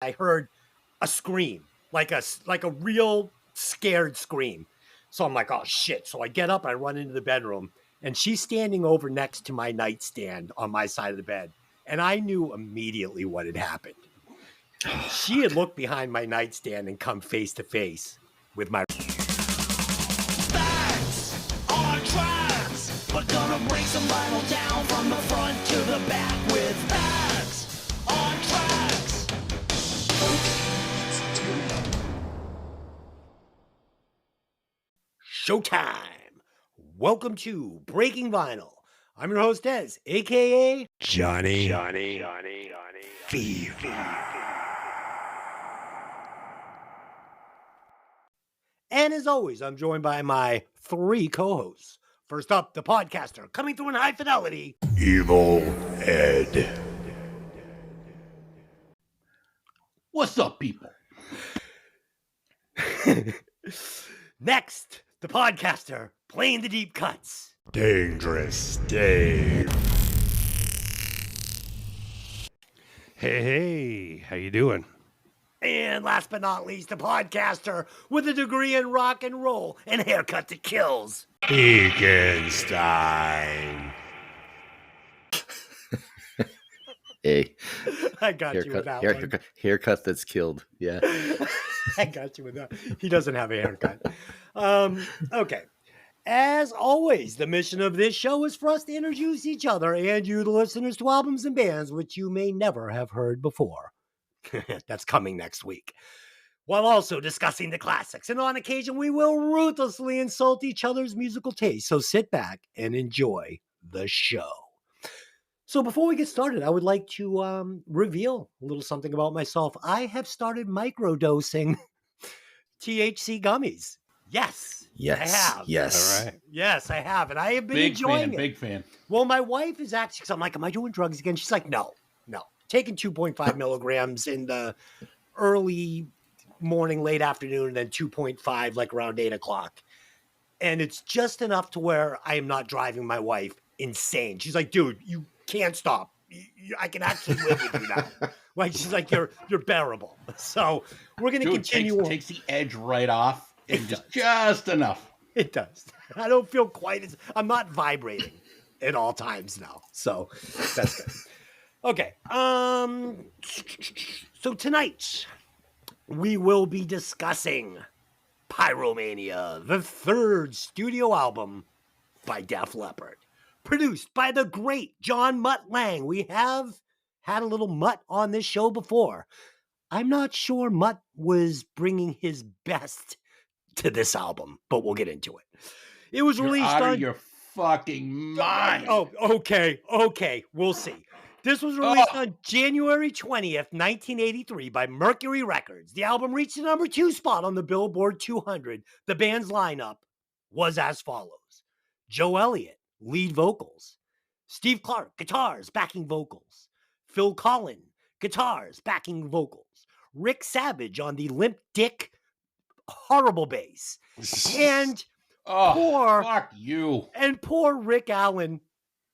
I heard a scream, like a real scared scream. So I'm like, oh shit. So I get up, I run into the bedroom, and she's standing over next to my nightstand on my side of the bed. And I knew immediately what had happened. She had looked behind my nightstand and come face to face with my Facts on tracks. We're gonna break some vinyl down from the front to the back with facts on tracks. Showtime. Welcome to Breaking Vinyl. I'm your host, Des, a.k.a. Johnny Fever. And as always, I'm joined by my three co-hosts. First up, the podcaster, coming through in high fidelity, Evil Ed. What's up, people? Next, the podcaster, playing the deep cuts, Dangerous Dave. Hey, how you doing? and last but not least, the podcaster with a degree in rock and roll and haircut that kills, Eganstein. Hey, I got you with that one. haircut that's killed. Yeah. I got you with that. He doesn't have a haircut. Okay. As always, the mission of this show is for us to introduce each other and you, the listeners, to albums and bands which you may never have heard before. That's coming next week. While also discussing the classics. And on occasion, we will ruthlessly insult each other's musical taste. So sit back and enjoy the show. So before we get started, I would like to reveal a little something about myself. I have started microdosing THC gummies. Yes, I have. Yes. All right. Yes, I have. And I have been Big enjoying fan, it. big fan. Well, my wife is actually, because I'm like, am I doing drugs again? She's like, no. Taking 2.5 milligrams in the early morning, late afternoon, and then 2.5 like around 8 o'clock. And it's just enough to where I am not driving my wife insane. She's like, dude, you can't stop. I can actually live with you now. Like, she's like, you're bearable. So we're going to continue. Takes the edge right off. It And does. just enough. It does. I don't feel quite as, I'm not vibrating at all times now. So that's good. Okay. So tonight we will be discussing Pyromania, the third studio album by Def Leppard, produced by the great John Mutt Lang. We have had a little Mutt on this show before. I'm not sure Mutt was bringing his best to this album, but we'll get into it. It was You're released out on of your fucking mind. Oh, okay. We'll see. This was released on January 20th, 1983 by Mercury Records. The album reached the number 2 spot on the Billboard 200. The band's lineup was as follows: Joe Elliott, lead vocals; Steve Clark, guitars, backing vocals; Phil Collin, guitars, backing vocals; Rick Savage on the limp dick horrible bass, and Fuck you. poor Rick Allen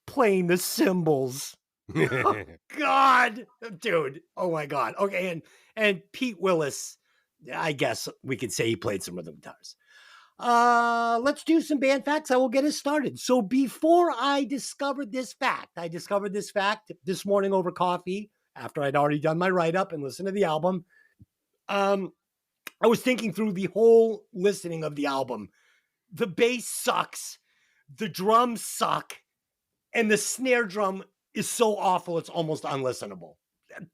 playing the cymbals. Oh, God, dude. Oh my God. Okay, and Pete Willis, I guess we could say he played some rhythm guitars. Let's do some band facts. I will get us started. So before I discovered this fact this morning over coffee after I'd already done my write-up and listened to the album. I was thinking through the whole listening of the album. The bass sucks, the drums suck, and the snare drum is so awful it's almost unlistenable.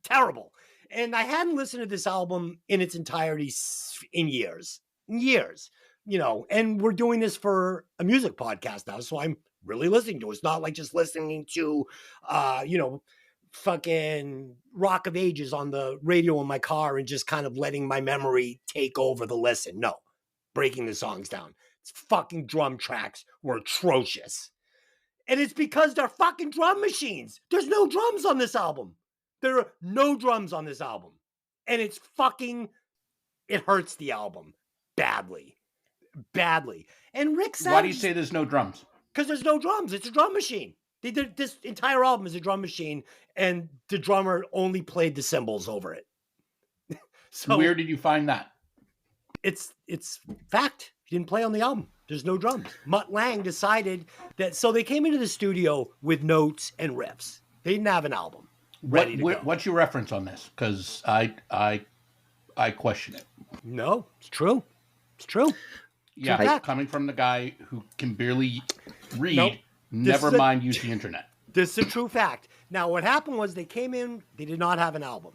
Terrible. And I hadn't listened to this album in its entirety in years, you know, and we're doing this for a music podcast now, so I'm really listening to it. It's not like just listening to, fucking Rock of Ages on the radio in my car and just kind of letting my memory take over the listen. No, breaking the songs down. Its fucking drum tracks were atrocious. And it's because they're fucking drum machines. There's no drums on this album. There are no drums on this album. And it hurts the album badly. And Rick Savage. Why do you say there's no drums? Because there's no drums. It's a drum machine. This entire album is a drum machine, and the drummer only played the cymbals over it. So where did you find that? it's fact. He didn't play on the album. There's no drums. Mutt Lange decided that, so they came into the studio with notes and riffs. They didn't have an album ready to go. What's your reference on this? Because I question it. No, it's true. It's true. Yeah, fact. coming from the guy who can barely read, Nope. never mind use the internet. This is a true fact. Now, what happened was they came in, they did not have an album.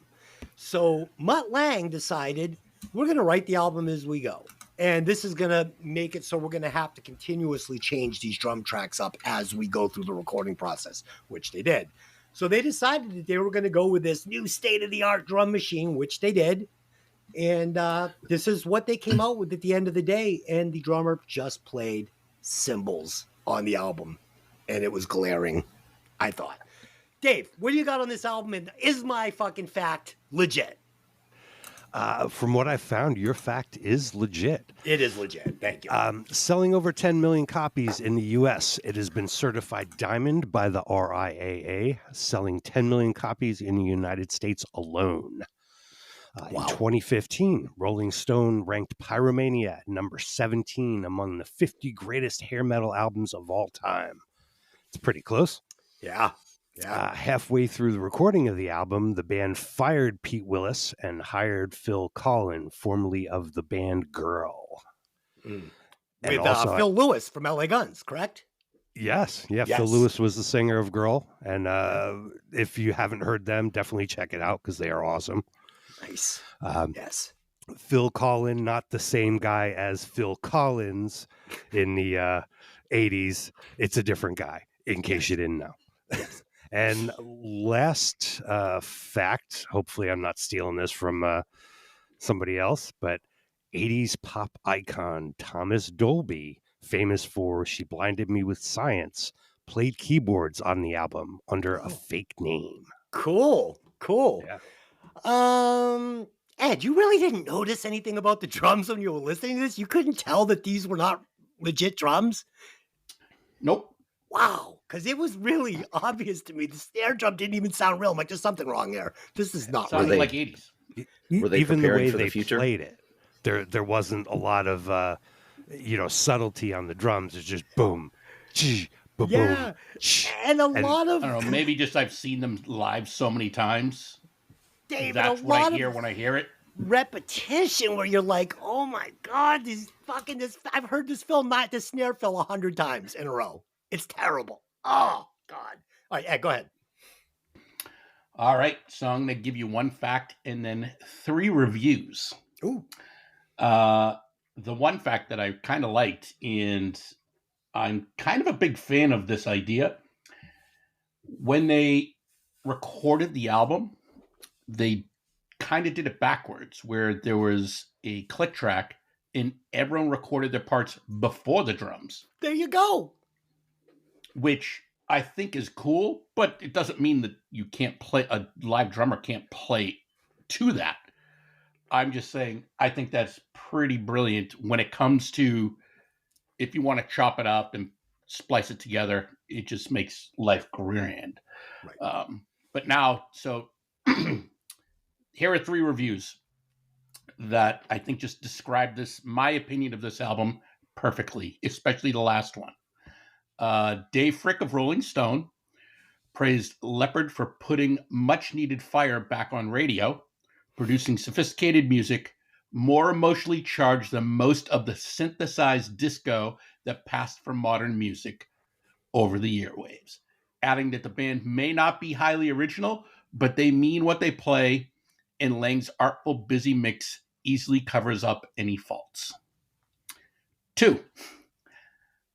So Mutt Lange decided, we're going to write the album as we go. And this is going to make it so we're going to have to continuously change these drum tracks up as we go through the recording process, which they did. So they decided that they were going to go with this new state-of-the-art drum machine, which they did. And this is what they came out with at the end of the day. And the drummer just played cymbals on the album. And it was glaring, I thought. Dave, what do you got on this album? And is my fucking fact legit? From what I found, your fact is legit. It is legit. Thank you. Selling over 10 million copies in the U.S., it has been certified diamond by the RIAA, selling 10 million copies in the United States alone. In 2015, Rolling Stone ranked Pyromania at number 17 among the 50 greatest hair metal albums of all time. It's pretty close. Yeah. Halfway through the recording of the album, the band fired Pete Willis and hired Phil Collin, formerly of the band Girl. With also, Phil Lewis from LA Guns, correct? Yes. Phil Lewis was the singer of Girl. And if you haven't heard them, definitely check it out because they are awesome. Nice. Yes. Phil Collin, not the same guy as Phil Collins in the 80s. It's a different guy, in case you didn't know. And last fact, hopefully I'm not stealing this from somebody else, but 80s pop icon Thomas Dolby, famous for She Blinded Me with Science, played keyboards on the album under a fake name. Cool. Yeah. Ed, you really didn't notice anything about the drums when you were listening to this? You couldn't tell that these were not legit drums? Nope. Wow, because it was really obvious to me. The snare drum didn't even sound real. I'm like, there's something wrong there. This is not Sounded really like 80s. Were they Even the preparing way for the they future? played it, there wasn't a lot of subtlety on the drums. It's just boom, boom, Yeah, and a lot of I don't know, maybe just I've seen them live so many times. David, That's a what lot I hear of when I hear it. repetition where you're like, oh my god, this. I've heard this snare fill 100 times in a row. It's terrible. Oh god. All right, Ed, go ahead. All right, so I'm going to give you one fact and then 3 reviews. Ooh. The one fact that I kind of liked, and I'm kind of a big fan of this idea. When they recorded the album, they kind of did it backwards, where there was a click track and everyone recorded their parts before the drums, There you go. which I think is cool, but it doesn't mean that you can't play, a live drummer can't play to that. I'm just saying, I think that's pretty brilliant when it comes to, if you want to chop it up and splice it together, it just makes life grand. Right. But now, so here are 3 reviews that I think just describe this, my opinion of this album perfectly, especially the last one. Dave Frick of Rolling Stone praised Leppard for putting much needed fire back on radio, producing sophisticated music, more emotionally charged than most of the synthesized disco that passed for modern music over the airwaves, adding that the band may not be highly original, but they mean what they play, and Lange's artful, busy mix easily covers up any faults. 2.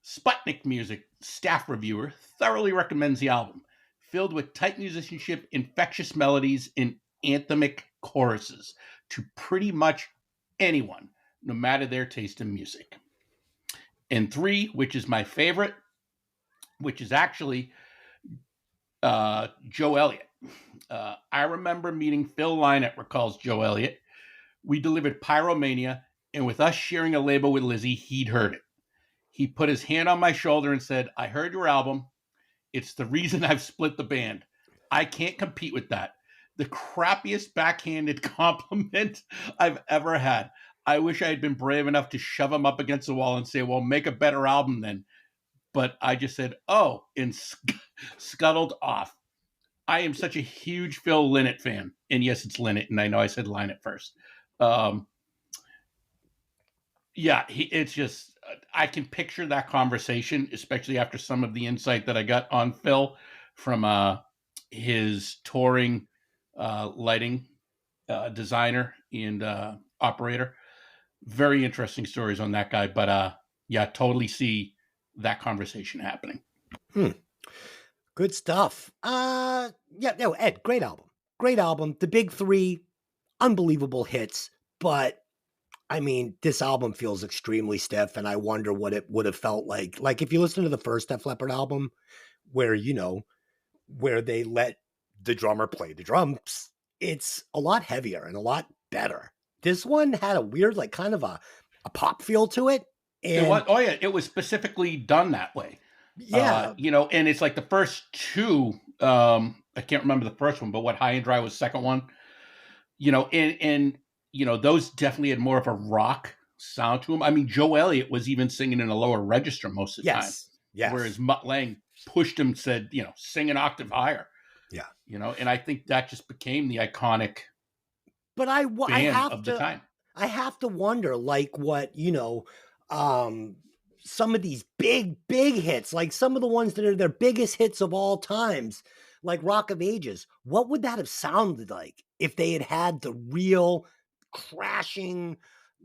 Sputnik Music staff reviewer thoroughly recommends the album, filled with tight musicianship, infectious melodies, and anthemic choruses to pretty much anyone, no matter their taste in music. And 3, which is my favorite, which is actually Joe Elliott. I remember meeting Phil Lynott, recalls Joe Elliott. We delivered Pyromania, and with us sharing a label with Lizzie, he'd heard it. He put his hand on my shoulder and said, I heard your album. It's the reason I've split the band. I can't compete with that. the crappiest backhanded compliment I've ever had. I wish I had been brave enough to shove him up against the wall and say, well, make a better album then. But I just said, oh, and scuttled off. I am such a huge Phil Lynott fan. And yes, it's Lynott. And I know I said Lynott first. Yeah, it's just, I can picture that conversation, especially after some of the insight that I got on Phil from his touring lighting designer and operator. Very interesting stories on that guy. But yeah, totally see that conversation happening. Good stuff. Yeah, no, Ed, great album. Great album. The big three, unbelievable hits. But I mean, this album feels extremely stiff, and I wonder what it would have felt like. Like if you listen to the first Def Leppard album, where where they let the drummer play the drums, it's a lot heavier and a lot better. This one had a weird, like kind of a pop feel to it. And it was specifically done that way. Yeah. And it's like the first two, I can't remember the first one, but what High and Dry was the second one, and those definitely had more of a rock sound to them. I mean, Joe Elliott was even singing in a lower register most of the time. Yes. Whereas Mutt Lange pushed him, said, sing an octave higher. Yeah. And I think that just became the iconic but I have of to, the time. I have to wonder, like what, some of these big hits, like some of the ones that are their biggest hits of all times, like Rock of Ages, what would that have sounded like if they had had the real crashing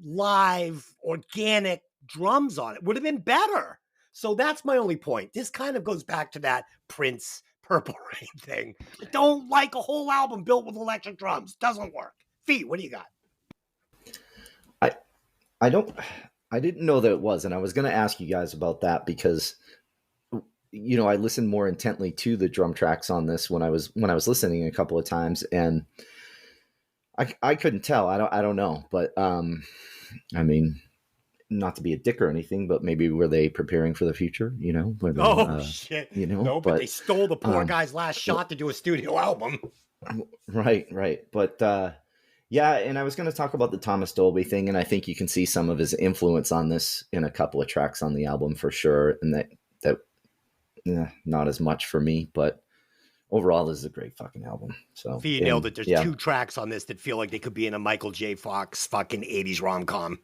live organic drums on it? Would have been better. So that's my only point. This kind of goes back to that Prince Purple Rain thing. I don't like a whole album built with electric drums. Doesn't work. Feet, what do you got? I didn't know that it was, and I was going to ask you guys about that because, I listened more intently to the drum tracks on this when I was listening a couple of times, and I couldn't tell. I don't know, but I mean, not to be a dick or anything, but maybe were they preparing for the future? Shit! No, but they stole the poor guy's last shot to do a studio album. Right, but. Yeah, and I was going to talk about the Thomas Dolby thing, and I think you can see some of his influence on this in a couple of tracks on the album for sure, and that not as much for me, but overall, this is a great fucking album. So you nailed it. There's 2 tracks on this that feel like they could be in a Michael J. Fox fucking 80s rom-com,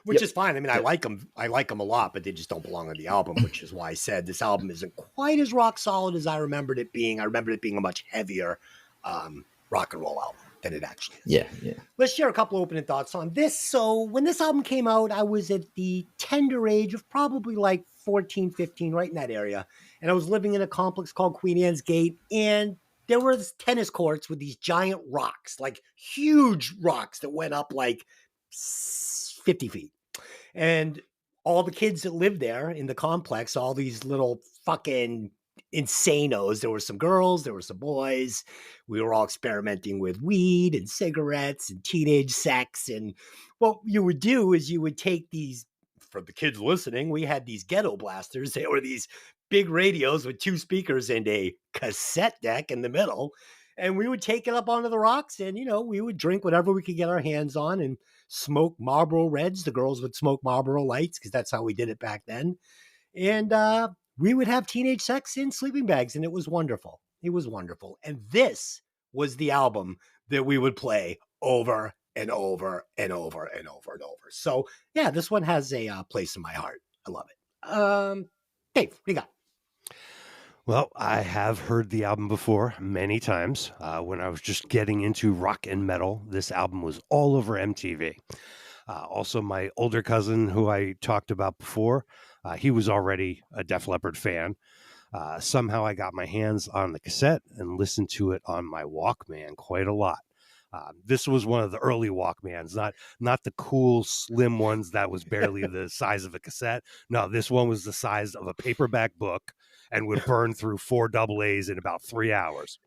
which is fine. I mean, I like them a lot, but they just don't belong on the album, which is why I said this album isn't quite as rock solid as I remembered it being. I remembered it being a much heavier rock and roll album than it actually is. Yeah. Let's share a couple opening thoughts on this. So when this album came out, I was at the tender age of probably like 14, 15, right in that area. And I was living in a complex called Queen Anne's Gate. And there were tennis courts with these giant rocks, like huge rocks that went up like 50 feet. And all the kids that lived there in the complex, all these little fucking insanos. There were some girls, there were some boys. We were all experimenting with weed and cigarettes and teenage sex. And what you would do is you would take these, for the kids listening, we had these ghetto blasters. They were these big radios with 2 speakers and a cassette deck in the middle. And we would take it up onto the rocks and, we would drink whatever we could get our hands on and smoke Marlboro Reds. The girls would smoke Marlboro Lights because that's how we did it back then. And, we would have teenage sex in sleeping bags, and it was wonderful. It was wonderful. And this was the album that we would play over and over and over and over and over. So, yeah, this one has a place in my heart. I love it. Dave, what do you got? Well, I have heard the album before many times. When I was just getting into rock and metal, this album was all over MTV. Also, my older cousin, who I talked about before, he was already a Def Leppard fan. Somehow I got my hands on the cassette and listened to it on my Walkman quite a lot. This was one of the early Walkmans, not the cool slim ones that was barely the size of a cassette. No, this one was the size of a paperback book and would burn through 4 AA's in about 3 hours.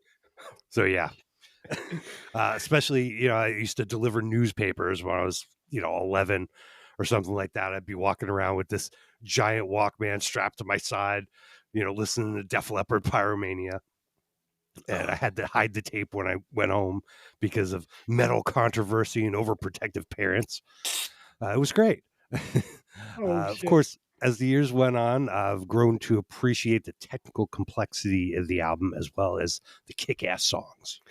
So yeah, especially, I used to deliver newspapers when I was, 11 or something like that. I'd be walking around with this giant Walkman strapped to my side, listening to Def Leppard Pyromania. And I had to hide the tape when I went home because of metal controversy and overprotective parents. It was great. Of shit. course, as the years went on, I've grown to appreciate the technical complexity of the album as well as the kick-ass songs.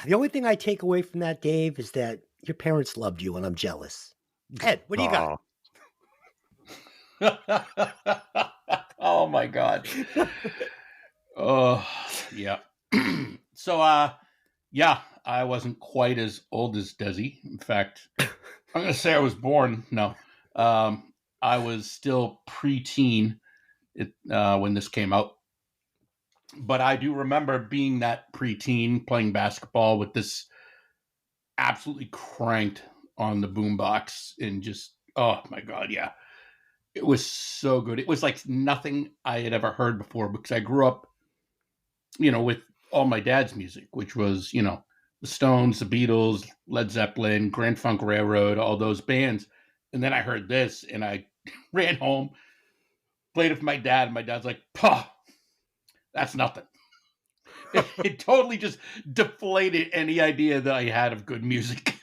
The only thing I take away from that, Dave, is that your parents loved you, and I'm jealous. Ed, what do you got? Oh my God. Oh yeah. So yeah, I wasn't quite as old as Desi. In fact, I'm gonna say I was born. No. I was still preteen when this came out. But I do remember being that preteen playing basketball with this absolutely cranked on the boombox and just, oh my God, yeah. It was so good. It was like nothing I had ever heard before because I grew up, with all my dad's music, which was, the Stones, the Beatles, Led Zeppelin, Grand Funk Railroad, all those bands. And then I heard this and I ran home, played it for my dad, and my dad's like, "Pah, that's nothing." It totally just deflated any idea that I had of good music.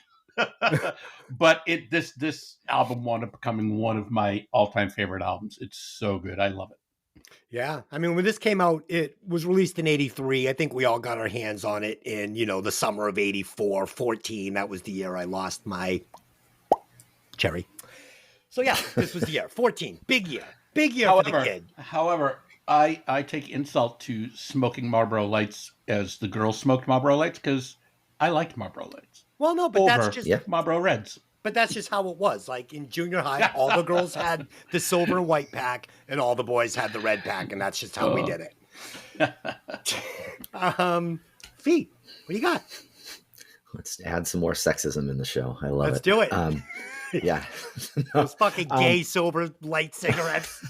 But this album wound up becoming one of my all-time favorite albums. It's so good. I love it. Yeah. I mean, when this came out, it was released in 83. I think we all got our hands on it in, the summer of 84, 14. That was the year I lost my cherry. So yeah, this was the year. 14. Big year. Big year for the kid. However, I take insult to smoking Marlboro Lights as the girls smoked Marlboro Lights because I liked Marlboro Lights. Well, no, but that's just Marlboro Reds. But that's just how it was. Like in junior high, all the girls had the silver and white pack, and all the boys had the red pack, and that's just how we did it. Feet, what do you got? Let's add some more sexism in the show. I love it. Let's do it. Yeah. Those fucking gay silver light cigarettes.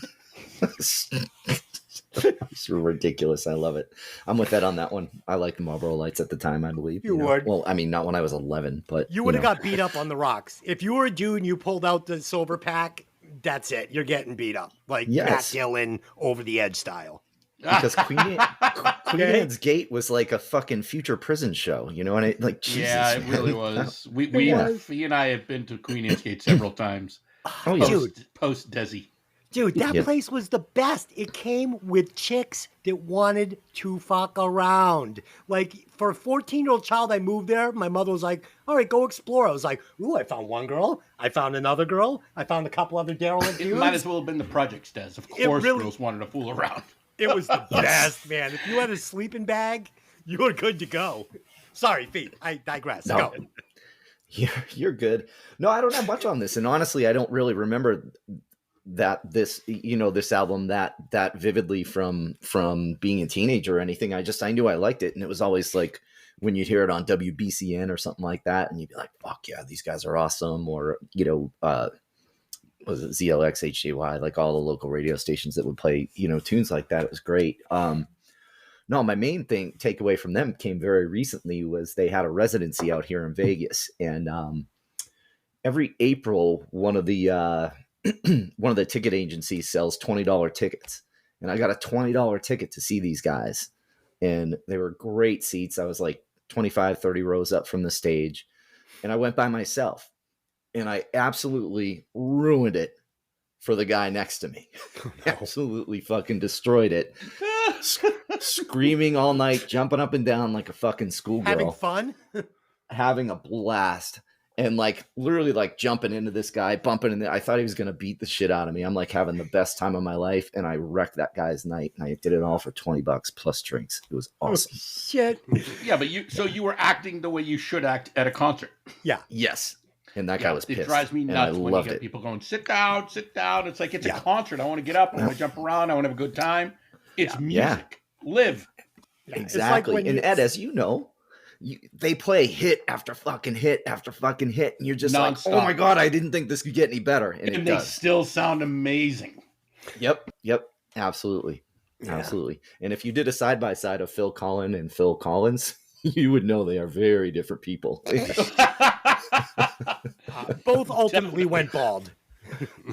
It's ridiculous. I love it. I'm with Ed on that one. I liked the Marlboro Lights at the time, I believe. You would. Well, I mean, not when I was 11, but you would have got beat up on the rocks. If you were a dude and you pulled out the silver pack, that's it. You're getting beat up. Like Matt Dillon Over the Edge style. Because Queen Anne's Gate was like a fucking future prison show, and like Jesus. Yeah, it really was. Fee and I have been to Queen Anne's Gate several times. Oh yeah, post Desi. Dude, that place was the best. It came with chicks that wanted to fuck around. Like, for a 14-year-old child, I moved there. My mother was like, all right, go explore. I was like, ooh, I found one girl. I found another girl. I found a couple other derelict dudes. It might as well have been the Project Des. Of course, girls wanted to fool around. It was the best, man. If you had a sleeping bag, you were good to go. Sorry, Pete. I digress. No. Go. You're good. No, I don't have much on this. And honestly, I don't really remember this album that vividly from being a teenager or anything. I knew I liked it, and it was always like when you'd hear it on WBCN or something like that, and you'd be like, fuck yeah, these guys are awesome. Or was it ZLX, HJY, like all the local radio stations that would play tunes like that. It was great. No, my main takeaway from them came very recently was they had a residency out here in Vegas, and every April one of the ticket agencies sells $20 tickets, and I got a $20 ticket to see these guys, and they were great seats. I was like 25, 30 rows up from the stage, and I went by myself, and I absolutely ruined it for the guy next to me. Absolutely fucking destroyed it. Screaming all night, jumping up and down like a fucking schoolgirl. Having fun? Having a blast. And like literally like jumping into this guy, bumping in there. I thought he was going to beat the shit out of me. I'm like having the best time of my life. And I wrecked that guy's night. And I did it all for $20 plus drinks. It was awesome. Oh, shit. Yeah, but you were acting the way you should act at a concert. Yeah. Yes. And that guy was pissed. It drives me nuts when you get people going, sit down. It's like, it's a concert. I want to get up. I want to jump around. I want to have a good time. It's music. Live. Exactly. Like and Ed, as you know, they play hit after fucking hit after fucking hit. And you're just non-stop. Like, oh my God, I didn't think this could get any better. And they still sound amazing. Yep. Absolutely. Yeah. Absolutely. And if you did a side-by-side of Phil Collins and Phil Collins, you would know they are very different people. Both ultimately went bald.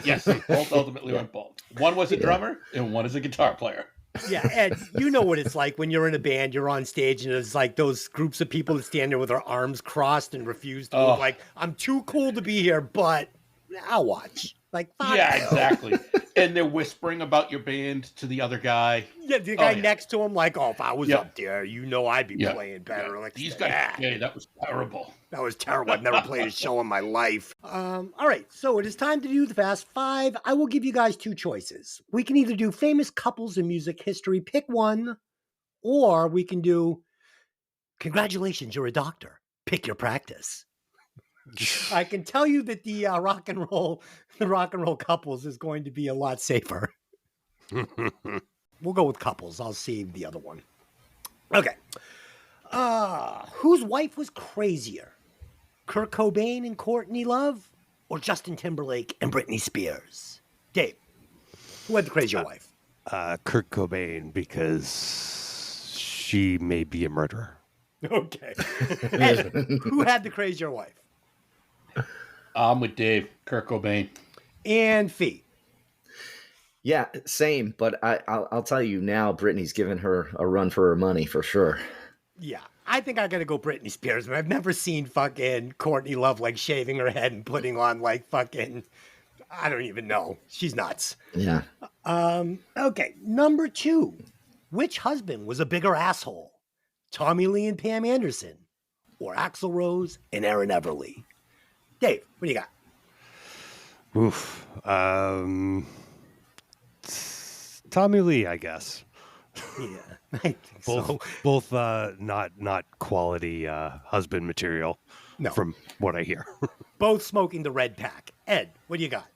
Yes, both ultimately went bald. One was a drummer and one is a guitar player. Yeah, Ed, you know what it's like when you're in a band, you're on stage, and there's like those groups of people that stand there with their arms crossed and refuse to move. Oh. Like, I'm too cool to be here, but I'll watch. Like, fuck Yeah, you. exactly. And they're whispering about your band to the other guy. Yeah, the guy yeah. next to him, like, oh, if I was Yeah. up there, you know I'd be Yeah. playing better. Yeah. Like, These guys, yeah, that was terrible. that was terrible. I've never played a show in my life. All right, so it is time to do the Fast Five. I will give you guys two choices. We can either do famous couples in music history, pick one, or we can do congratulations, you're a doctor. Pick your practice. I can tell you that the rock and roll couples is going to be a lot safer. We'll go with couples. I'll save the other one. Okay. Whose wife was crazier? Kurt Cobain and Courtney Love, or Justin Timberlake and Britney Spears? Dave, who had the crazier wife? Kurt Cobain, because she may be a murderer. Okay. Ed, who had the crazier wife? I'm with Dave, Kurt Cobain. And Fee. Yeah, same. But I'll tell you now, Britney's given her a run for her money for sure. Yeah, I think I gotta go Britney Spears, but I've never seen fucking Courtney Love like shaving her head and putting on like fucking, I don't even know. She's nuts. Yeah. Okay, number two. Which husband was a bigger asshole? Tommy Lee and Pam Anderson, or Axl Rose and Aaron Everly? Dave, what do you got? Oof. Tommy Lee, I guess. Yeah, I think so. Both not quality husband material, No. from what I hear. Both smoking the red pack. Ed, what do you got?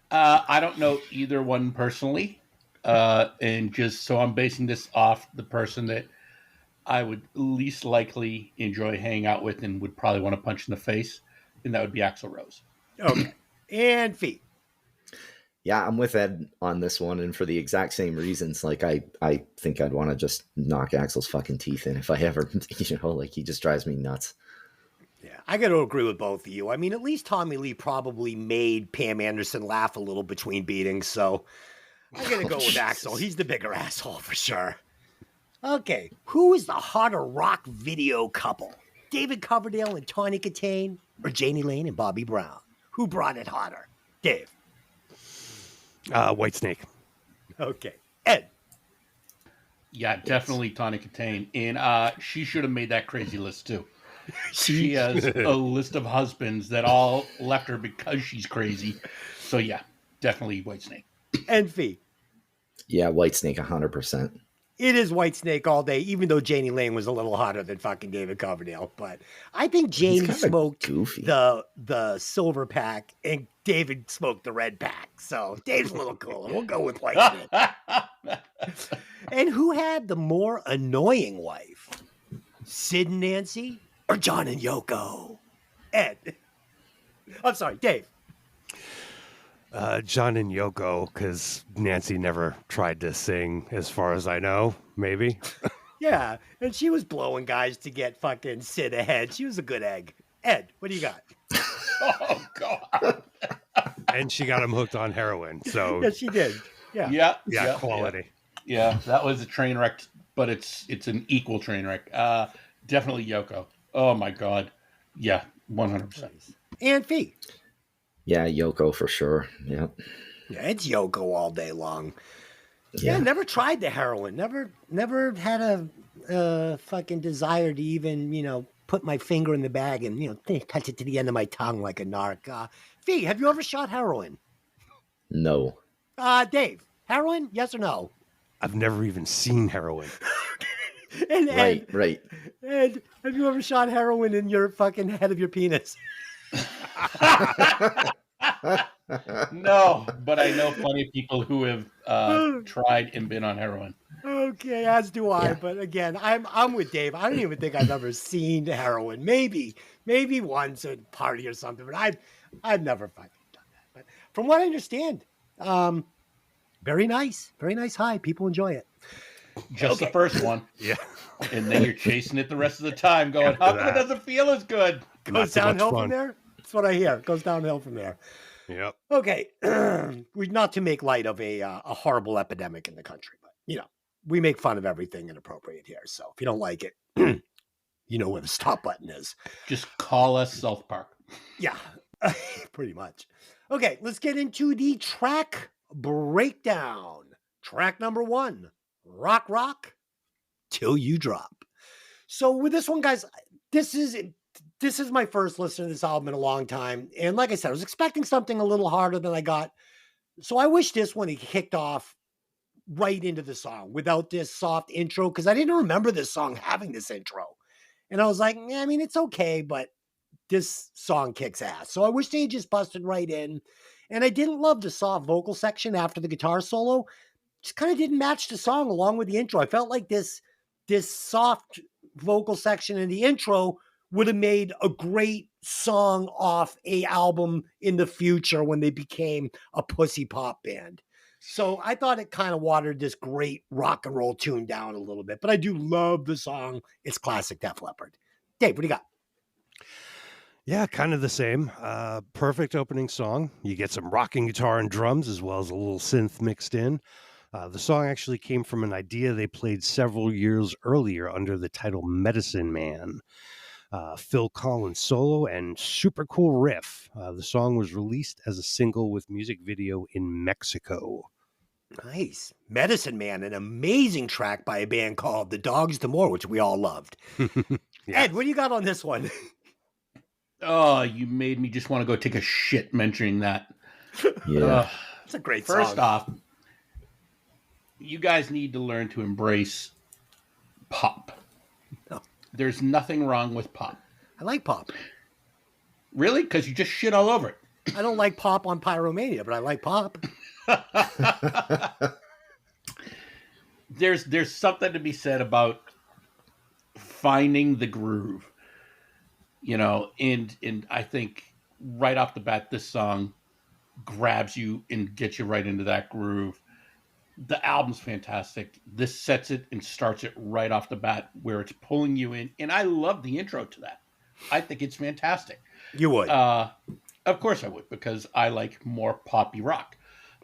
I don't know either one personally. And just so I'm basing this off the person that I would least likely enjoy hanging out with and would probably want to punch in the face, and that would be Axl Rose. Okay, and Fee. Yeah, I'm with Ed on this one, and for the exact same reasons. Like, I think I'd want to just knock Axel's fucking teeth in if I ever, like, he just drives me nuts. Yeah, I got to agree with both of you. I mean, at least Tommy Lee probably made Pam Anderson laugh a little between beatings, so I got to go with Axl. He's the bigger asshole for sure. Okay, who is the hotter rock video couple? David Coverdale and Tawny Katane, or Janie Lane and Bobby Brown? Who brought it hotter? Dave. Whitesnake. Okay, Ed. Yeah, definitely Tawny Katane. And she should have made that crazy list too. She has a list of husbands that all left her because she's crazy. So yeah, definitely Whitesnake. And Fee. Yeah, Whitesnake, 100%. It is Whitesnake all day, even though Janie Lane was a little hotter than fucking David Coverdale. But I think Janie kinda smoked goofy. the silver pack and David smoked the red pack. So Dave's a little cooler. We'll go with Whitesnake. And who had the more annoying wife? Sid and Nancy or John and Yoko? Ed. I'm sorry, Dave. John and Yoko, because Nancy never tried to sing, as far as I know. Maybe. Yeah, and she was blowing guys to get fucking Sid ahead. She was a good egg. Ed, what do you got? Oh God. And she got him hooked on heroin. So Yeah, she did. Yeah. Yeah. quality. Yeah, that was a train wreck, but it's an equal train wreck. Definitely Yoko. Oh my God. Yeah, 100%. And Fee. Yeah, Yoko for sure. Yeah. Yeah, it's Yoko all day long. Yeah, never tried the heroin. Never had a fucking desire to even, put my finger in the bag and, touch it to the end of my tongue like a narc. Fee, have you ever shot heroin? No. Dave, heroin? Yes or no? I've never even seen heroin. And Ed, Right. Ed, have you ever shot heroin in your fucking head of your penis? No, but I know plenty of people who have tried and been on heroin. Okay, as do I. Yeah. But again, I'm with Dave. I don't even think I've ever seen heroin. Maybe once at a party or something, but I've never fucking done that. But from what I understand, very nice high. People enjoy it. Just the first one. Yeah. And then you're chasing it the rest of the time going, how come it doesn't feel as good? Goes Not so much downhill from fun. there. That's what I hear. It goes downhill from there. Yep. Okay, we not to make light of a horrible epidemic in the country, but we make fun of everything inappropriate here. So if you don't like it, you know where the stop button is. Just call us South Park. Yeah, pretty much. Okay, let's get into the track breakdown. Track number 1, Rock Rock Till You Drop. So with this one, guys, this is my first listen to this album in a long time. And like I said, I was expecting something a little harder than I got. So I wish this one had kicked off right into the song without this soft intro, because I didn't remember this song having this intro. And I was like, I mean, it's okay, but this song kicks ass. So I wish they had just busted right in. And I didn't love the soft vocal section after the guitar solo. Just kind of didn't match the song along with the intro. I felt like this soft vocal section in the intro would have made a great song off a album in the future when they became a pussy pop band. So I thought it kind of watered this great rock and roll tune down a little bit, but I do love the song. It's classic Def Leppard. Dave, what do you got? Yeah, kind of the same. Perfect opening song. You get some rocking guitar and drums as well as a little synth mixed in. The song actually came from an idea they played several years earlier under the title Medicine Man. Phil Collins solo and super cool riff. The song was released as a single with music video in Mexico. Nice. Medicine Man, an amazing track by a band called The Dogs D'Amour, which we all loved. Yeah. Ed, what do you got on this one? Oh, you made me just want to go take a shit mentioning that. Yeah. It's a great First song. off, you guys need to learn to embrace pop. Oh. There's nothing wrong with pop. I like pop. Really? Because you just shit all over it. I don't like pop on Pyromania, but I like pop. There's something to be said about finding the groove, and I think right off the bat, this song grabs you and gets you right into that groove. The album's fantastic. This sets it and starts it right off the bat where it's pulling you in. And I love the intro to that. I think it's fantastic. You would. Of course I would, because I like more poppy rock.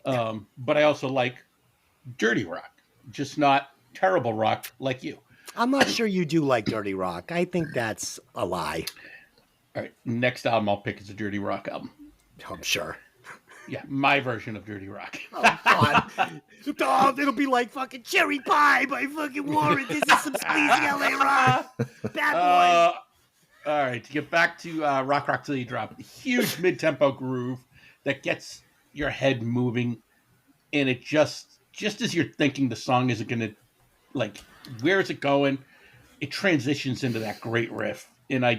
But I also like dirty rock, just not terrible rock like you. I'm not sure you do like dirty rock. I think that's a lie. All right, next album I'll pick is a dirty rock album. I'm sure. Yeah, my version of dirty rock. Oh, God. Oh, it'll be like fucking Cherry Pie by fucking Warren. This is some sleazy LA rock. Bad boy. All right, to get back to Rock Rock Till You Drop, huge mid-tempo groove that gets your head moving, and it just as you're thinking the song isn't going to, like, where is it going? It transitions into that great riff, and I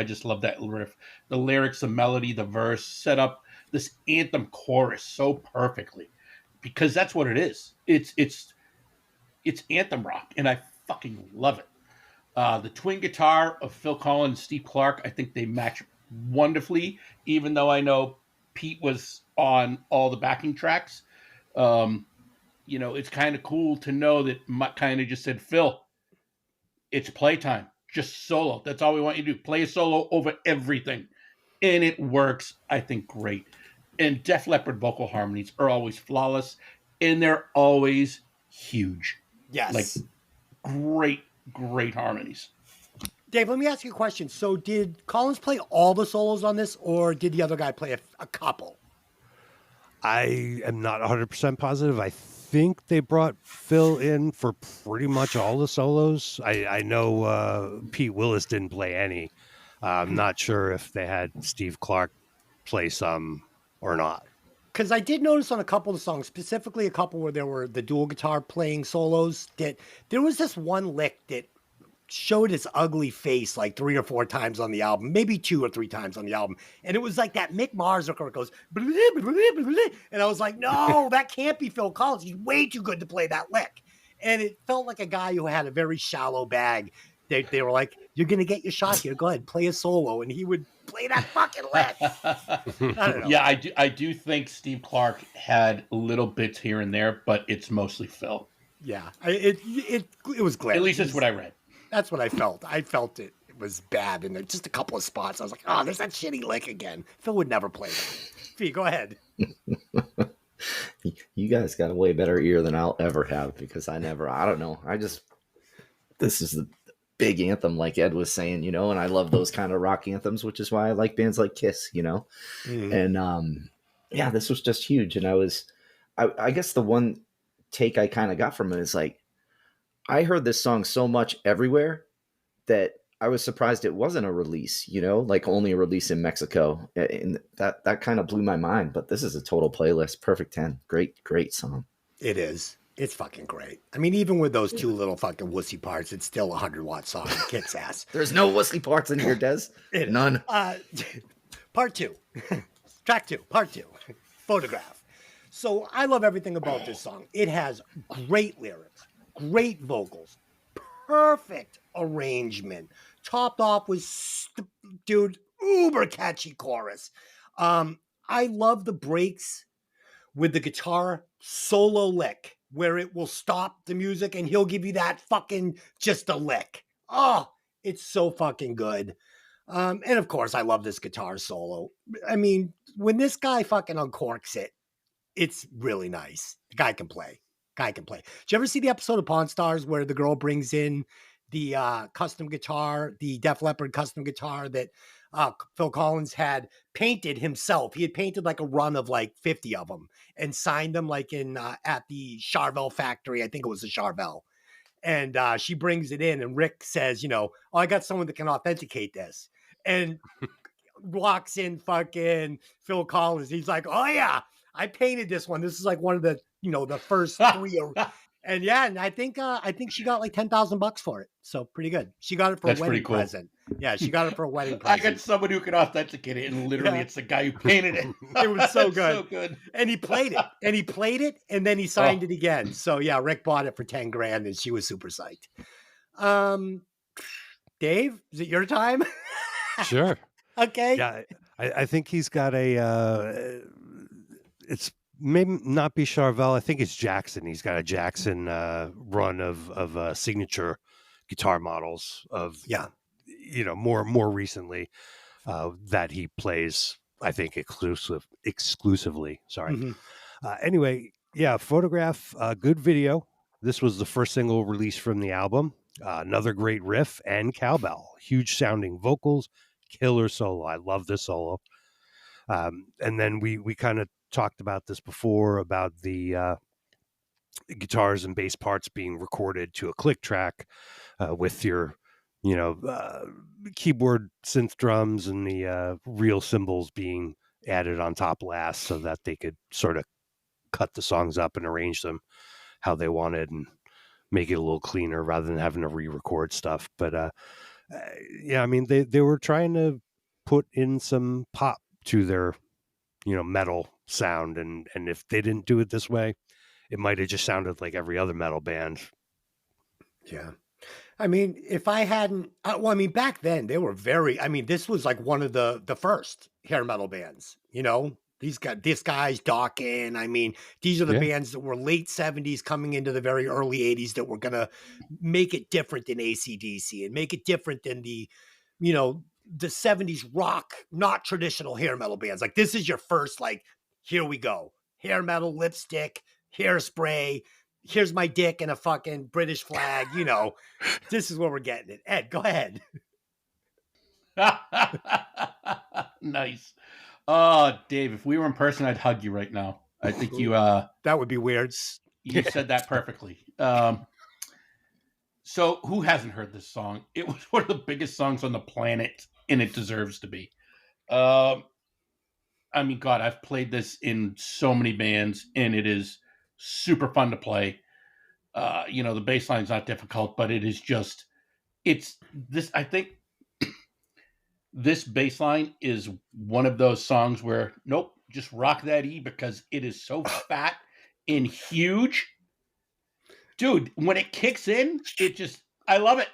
just love that riff. The lyrics, the melody, the verse set up this anthem chorus so perfectly, because that's what it is. It's anthem rock, and I fucking love it. The twin guitar of Phil Collins and Steve Clark, I think they match wonderfully, even though I know Pete was on all the backing tracks. It's kind of cool to know that Mutt kind of just said, Phil, it's playtime. Just solo. That's all we want you to do. Play a solo over everything. And it works, I think, great. And Def Leppard vocal harmonies are always flawless, and they're always huge. Yes. Like, great harmonies. Dave, let me ask you a question. So did Collins play all the solos on this, or did the other guy play a couple? I am not 100% positive. I think they brought Phil in for pretty much all the solos. I know Pete Willis didn't play any. I'm not sure if they had Steve Clark play some or not. Because I did notice on a couple of songs, specifically a couple where there were the dual guitar playing solos, that there was this one lick that showed its ugly face like 3 or 4 times on the album, maybe 2 or 3 times on the album. And it was like that Mick Mars where it goes, blah, blah, blah, blah, blah. And I was like, no, that can't be Phil Collins. He's way too good to play that lick. And it felt like a guy who had a very shallow bag. They were like, you're going to get your shot here. Go ahead, play a solo. And he would play that fucking lick. I don't know. Yeah, I do think Steve Clark had little bits here and there, but it's mostly Phil. Yeah, it was glaring. At least that's what I read. That's what I felt. I felt it was bad in there. Just a couple of spots. I was like, oh, there's that shitty lick again. Phil would never play that. Fee, go ahead. You guys got a way better ear than I'll ever have because I don't know. This is the big anthem, like Ed was saying, and I love those kind of rock anthems, which is why I like bands like Kiss, and yeah, this was just huge. And I guess the one take I kind of got from it is like, I heard this song so much everywhere that I was surprised it wasn't a release, like only a release in Mexico. And that kind of blew my mind. But this is a total playlist. Perfect 10. Great song. It is. It's fucking great. I mean, even with those two little fucking wussy parts, it's still a 100-watt song. It kicks ass. There's no wussy parts in here, Des. None. Part 2. Track 2. Part 2. Photograph. So I love everything about this song. It has great lyrics, great vocals, perfect arrangement, topped off with, uber catchy chorus. I love the breaks with the guitar solo lick where it will stop the music and he'll give you that fucking just a lick. Oh, it's so fucking good. And of course, I love this guitar solo. I mean, when this guy fucking uncorks it, it's really nice. The guy can play. Did you ever see the episode of Pawn Stars where the girl brings in the custom guitar, the Def Leppard custom guitar that Phil Collins had painted himself? He had painted like a run of like 50 of them and signed them like in at the Charvel factory. I think it was the Charvel. And she brings it in and Rick says, oh, I got someone that can authenticate this. And walks in fucking Phil Collins. He's like, oh yeah, I painted this one. This is like one of the, the first 3. And yeah, and I think she got like $10,000 for it. So pretty good. She got it for a wedding present. Yeah, she got it for a wedding present. I got someone who can authenticate it, and literally it's the guy who painted it. It was so good. So good. And he played it, and then he signed it again. So yeah, Rick bought it for $10,000, and she was super psyched. Dave, is it your time? Sure. Okay. Yeah, I think he's got a. It's maybe not be Charvel. I think it's Jackson. He's got a Jackson run of signature guitar models of more recently that he plays. I think exclusively. Sorry. Mm-hmm. Anyway, yeah, Photograph. Good video. This was the first single released from the album. Another great riff and cowbell. Huge sounding vocals. Killer solo. I love this solo. And then we kind of talked about this before about the guitars and bass parts being recorded to a click track with your keyboard synth drums and the real cymbals being added on top last so that they could sort of cut the songs up and arrange them how they wanted and make it a little cleaner rather than having to re-record stuff. But yeah, I mean, they were trying to put in some pop to their metal sound, and if they didn't do it this way, it might have just sounded like every other metal band. Yeah, I mean, if I hadn't, back then they were this was like one of the first hair metal bands. This guy's Dawkins. I mean, these are the bands that were late 70s coming into the very early 80s that were gonna make it different than AC/DC and make it different than the 70s rock, not traditional hair metal bands. Like, this is your first, like, here we go. Hair metal, lipstick, hairspray. Here's my dick and a fucking British flag. This is where we're getting it. Ed, go ahead. Nice. Dave, if we were in person, I'd hug you right now. I think you, that would be weird. You said that perfectly. So who hasn't heard this song? It was one of the biggest songs on the planet, and it deserves to be. I mean, God, I've played this in so many bands, and it is super fun to play. The bass line's not difficult, but it is just, I think this bass line is one of those songs where, nope, just rock that E because it is so fat and huge. Dude, when it kicks in, I love it.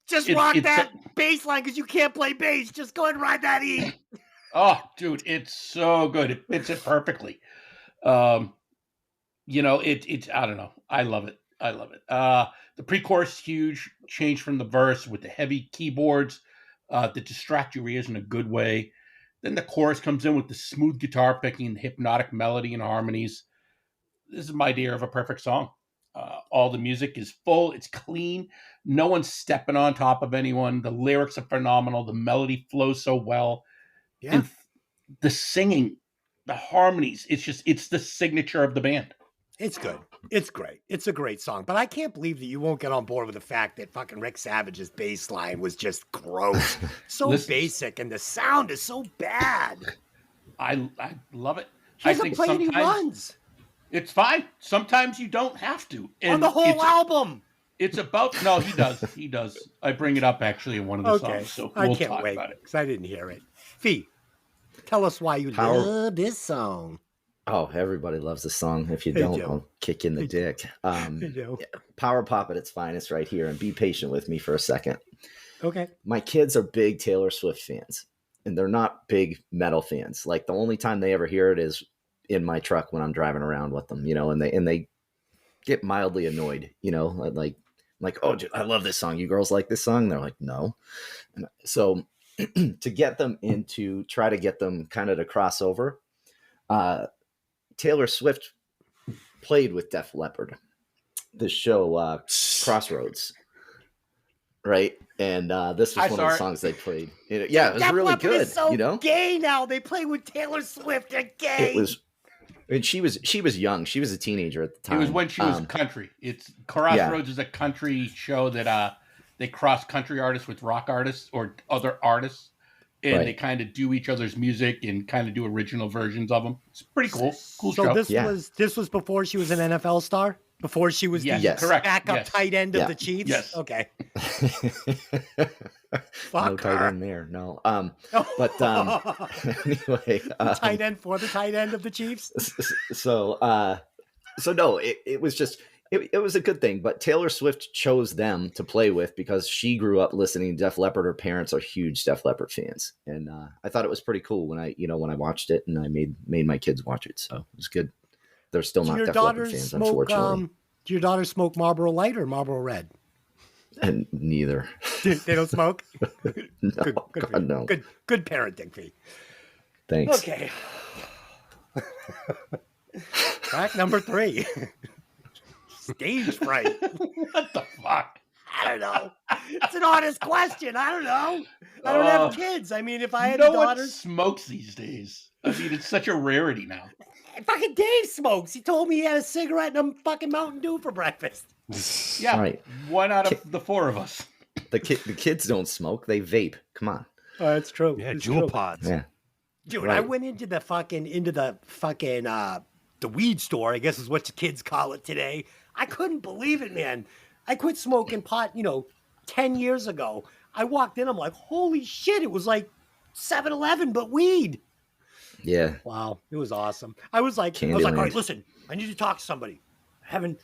Just rock that bass line because you can't play bass. Just go and ride that E. Oh, dude, it's so good. It fits it perfectly. I don't know. I love it. The pre-chorus is huge. Change from the verse with the heavy keyboards that distract your ears in a good way. Then the chorus comes in with the smooth guitar picking, hypnotic melody and harmonies. This is my idea of a perfect song. All the music is full. It's clean. No one's stepping on top of anyone. The lyrics are phenomenal. The melody flows so well. Yeah. And the singing, the harmonies, it's the signature of the band. It's good. It's great. It's a great song. But I can't believe that you won't get on board with the fact that fucking Rick Savage's bass line was just gross. So Listen. basic, and the sound is so bad. I love it. He I doesn't think play any sometimes runs it's fine. Sometimes you don't have to. on the whole album. It's about no, he does. He does. I bring it up actually in one of the Okay. songs, so I we'll can't talk wait about it. because I didn't hear it. Fee, tell us why you love this song. Oh, everybody loves the song. If you They don't, do. I'll kick in the dick. You know. Power pop at its finest right here. And be patient with me for a second. Okay. My kids are big Taylor Swift fans, and they're not big metal fans. Like, the only time they ever hear it is in my truck when I'm driving around with them, and they get mildly annoyed, like, oh, I love this song. You girls like this song? And they're like, no. And so to get them try to get them kind of to cross over, Taylor Swift played with Def Leppard, the show Crossroads, right? And this was one of the songs they played. Yeah, it was Def really Leppard good. is so gay now. They play with Taylor Swift. They're gay. It was, and she was young. She was a teenager at the time. It was when she was country. It's Crossroads is a country show that they cross country artists with rock artists or other artists, and they kind of do each other's music and kind of do original versions of them. It's pretty cool. Cool So show. this was before she was an NFL star? Before she was the correct. backup tight end of the Chiefs? Yes. Okay. No tight end there. No. But anyway. Tight end for the tight end of the Chiefs? So no, it was just, it was a good thing, but Taylor Swift chose them to play with because she grew up listening to Def Leppard. Her parents are huge Def Leppard fans. And I thought it was pretty cool when I watched it, and I made my kids watch it. So it was good. They're still not Def Leppard fans, unfortunately. Do your daughters smoke Marlboro Light or Marlboro Red? And neither. They don't smoke? No, good, God, no. Good parenting, Fee. Thanks. Okay. Track number 3. Stage fright. What the fuck? I don't know. It's an honest question. I don't know. I don't have kids. I mean, if I had no daughters. one smokes these days. I mean, it's such a rarity now. Fucking Dave smokes. He told me he had a cigarette and a fucking Mountain Dew for breakfast. Yeah. Right. One out of the 4 of us. The kids don't smoke. They vape. Come on. Oh, that's true. Yeah, It's jewel true. pods. Yeah. Dude, Right. I went into the fucking the weed store, I guess is what the kids call it today. I couldn't believe it, man. I quit smoking pot, 10 years ago. I walked in, I'm like, holy shit, it was like 7-Eleven, but weed. Yeah. Wow, it was awesome. I was like, all Candyland. right, listen, I need to talk to somebody. I haven't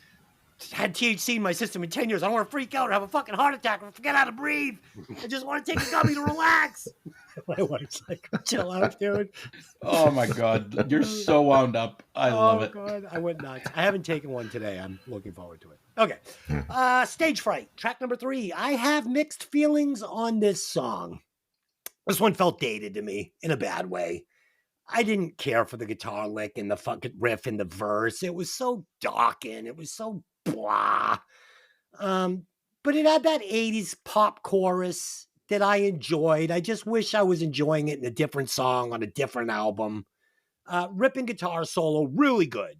had THC in my system in 10 years. I don't want to freak out or have a fucking heart attack or forget how to breathe. I just want to take a gummy to relax. My wife's like, chill out, dude. Oh my God. You're so wound up. I love it. Oh, God. I went nuts. I haven't taken one today. I'm looking forward to it. Okay. Stage Fright, track number 3. I have mixed feelings on this song. This one felt dated to me in a bad way. I didn't care for the guitar lick and the fucking riff in the verse. It was so dark and it was so blah. But it had that 80s pop chorus that I enjoyed. I just wish I was enjoying it in a different song on a different album. Ripping guitar solo, really good.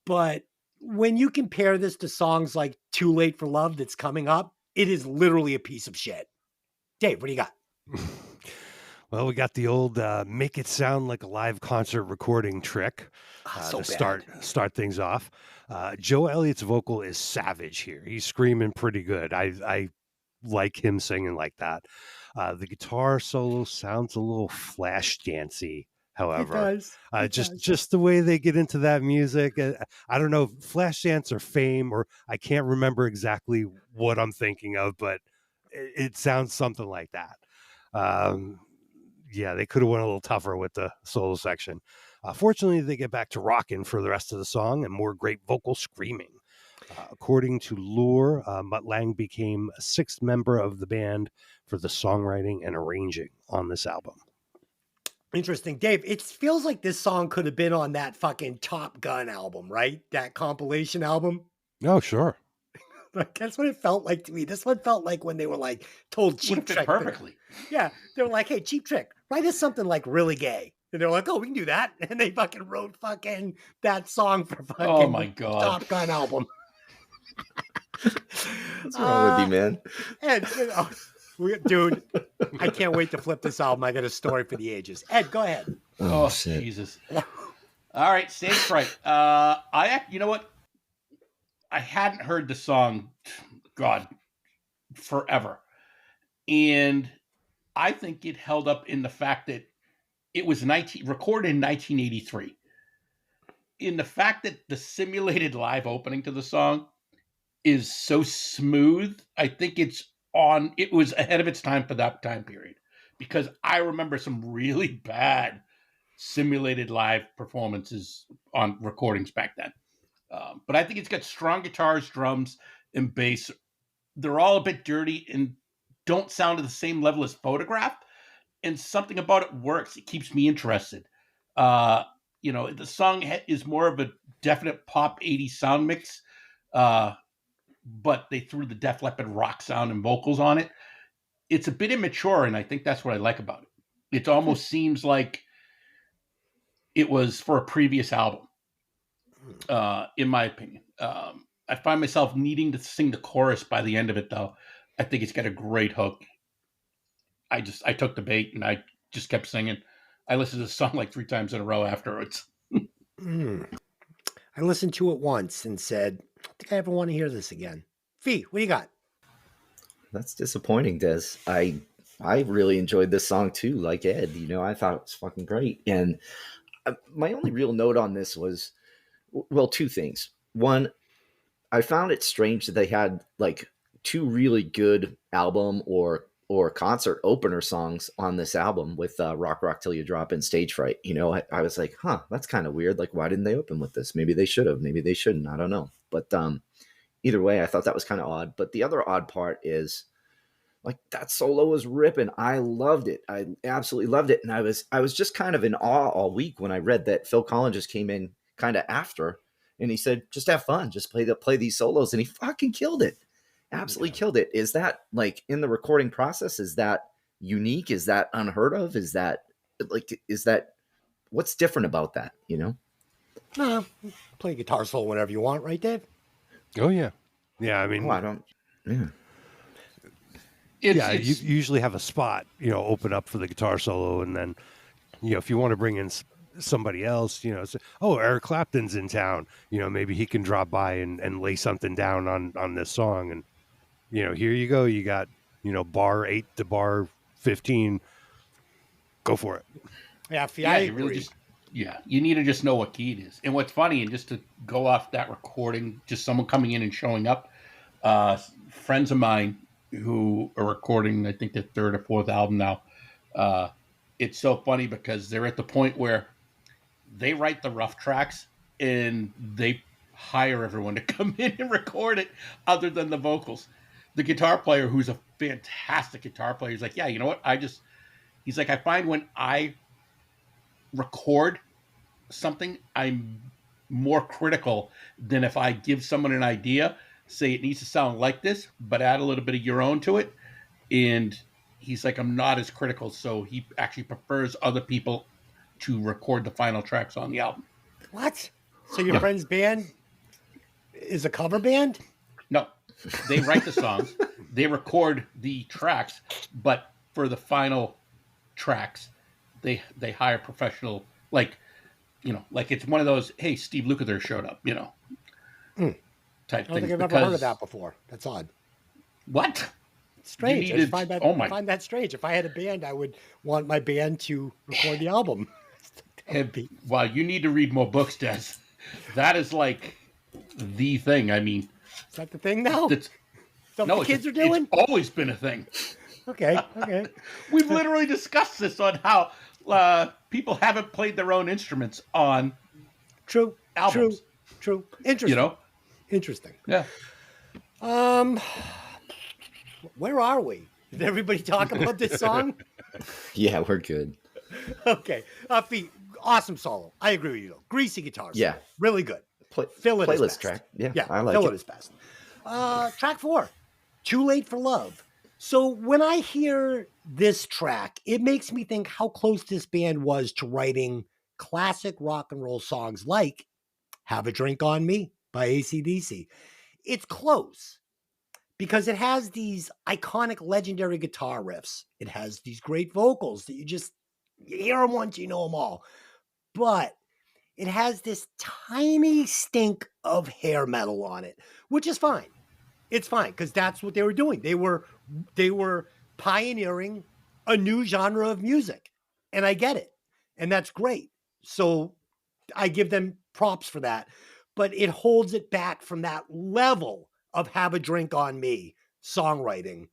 But when you compare this to songs like Too Late for Love that's coming up, it is literally a piece of shit. Dave, what do you got? Well, we got the old make it sound like a live concert recording trick So to bad. start things off. Joe Elliott's vocal is savage here. He's screaming pretty good. I like him singing like that. The guitar solo sounds a little flash dancey, however. Just the way they get into that music. I don't know, Flashdance or Fame, or I can't remember exactly what I'm thinking of, but it sounds something like that. Yeah, they could have went a little tougher with the solo section. Fortunately, they get back to rocking for the rest of the song and more great vocal screaming. According to Lure, Mutt Lange became a 6th member of the band for the songwriting and arranging on this album. Interesting. Dave, it feels like this song could have been on that fucking Top Gun album, right? That compilation album. Oh, sure. Like, that's what it felt like to me. This one felt like when they were like told Would Cheap have fit Trick. perfectly. Yeah. They were like, hey, Cheap Trick, write us something like really gay. And they're like, oh, we can do that. And they fucking wrote fucking that song for fucking Oh my God. Top Gun album. What's wrong with you, man? Ed, dude, I can't wait to flip this album. I got a story for the ages. Ed, go ahead. Oh, shit. Jesus. All right, Stage Fright. You know what? I hadn't heard the song, God, forever. And I think it held up in the fact that it was recorded in 1983. In the fact that the simulated live opening to the song is so smooth, I think it was ahead of its time for that time period. Because I remember some really bad simulated live performances on recordings back then. But I think it's got strong guitars, drums, and bass. They're all a bit dirty and don't sound at the same level as Photograph. And something about it works. It keeps me interested. The song is more of a definite pop 80s sound mix. But they threw the Def Leppard rock sound and vocals on it. It's a bit immature, and I think that's what I like about it. It almost seems like it was for a previous album. In my opinion. I find myself needing to sing the chorus by the end of it, though. I think it's got a great hook. I took the bait and I just kept singing. I listened to the song like 3 times in a row afterwards. I listened to it once and said, I don't think I ever want to hear this again. Fee, what do you got? That's disappointing, Des. I really enjoyed this song too, like Ed. I thought it was fucking great. And my only real note on this was, well, 2 things. One, I found it strange that they had like 2 really good album or concert opener songs on this album with Rock Rock Till You Drop and Stage Fright. I was like, that's kind of weird. Like, why didn't they open with this? Maybe they should have. Maybe they shouldn't. I don't know. But either way, I thought that was kind of odd. But the other odd part is, like, that solo was ripping. I loved it. I absolutely loved it. And I was just kind of in awe all week when I read that Phil Collins just came in kind of after, and he said, just have fun, just play these solos. And he fucking killed it. Absolutely killed it. Is that, like, in the recording process, is that unique? Is that unheard of? Is that what's different about that? Play guitar solo whenever you want, right, Dave? Oh, yeah. Yeah, I mean... I don't... Yeah. You usually have a spot, open up for the guitar solo, and then, if you want to bring in somebody else, say, oh, Eric Clapton's in town, maybe he can drop by and lay something down on this song, and here you go, you got bar 8 to bar 15, go for it. Yeah, I you really you need to just know what key it is. And what's funny, and just to go off that recording, just someone coming in and showing up, friends of mine who are recording, I think, their 3rd or 4th album now. It's so funny because they're at the point where they write the rough tracks and they hire everyone to come in and record it other than the vocals. The guitar player, who's a fantastic guitar player, is like, yeah, you know what? He's like, I find when I record something, I'm more critical than if I give someone an idea, say it needs to sound like this, but add a little bit of your own to it. And he's like, I'm not as critical. So he actually prefers other people to record the final tracks on the album. What? So your friend's band is a cover band? No, they write the songs, they record the tracks, but for the final tracks, they hire professional, like it's one of those, hey, Steve Lukather showed up, type I don't things. think I've ever heard of that before. That's odd. What? It's strange. I find that strange. If I had a band, I would want my band to record the album. Wow, you need to read more books, Des. That is like the thing. I mean, is that the thing now? Is that what the kids are doing? It's always been a thing. Okay. We've literally discussed this on how people haven't played their own instruments on albums. True. Interesting. Interesting. Yeah. Where are we? Did everybody talk about this song? Yeah, we're good. Okay. Feet, awesome solo. I agree with you though. Greasy guitar. Yeah. Solo. Really good. Play, Fill it as playlist best. track. Yeah, Yeah, I like fill it. it as best. Track 4, Too Late for Love. So when I hear this track, it makes me think how close this band was to writing classic rock and roll songs like Have a Drink on Me by AC/DC. It's close because it has these iconic legendary guitar riffs. It has these great vocals that you hear them once, you know them all. But it has this tiny stink of hair metal on it, which is fine. It's fine because that's what they were doing. They were pioneering a new genre of music, and I get it, and that's great. So I give them props for that, but it holds it back from that level of Have a Drink on Me songwriting.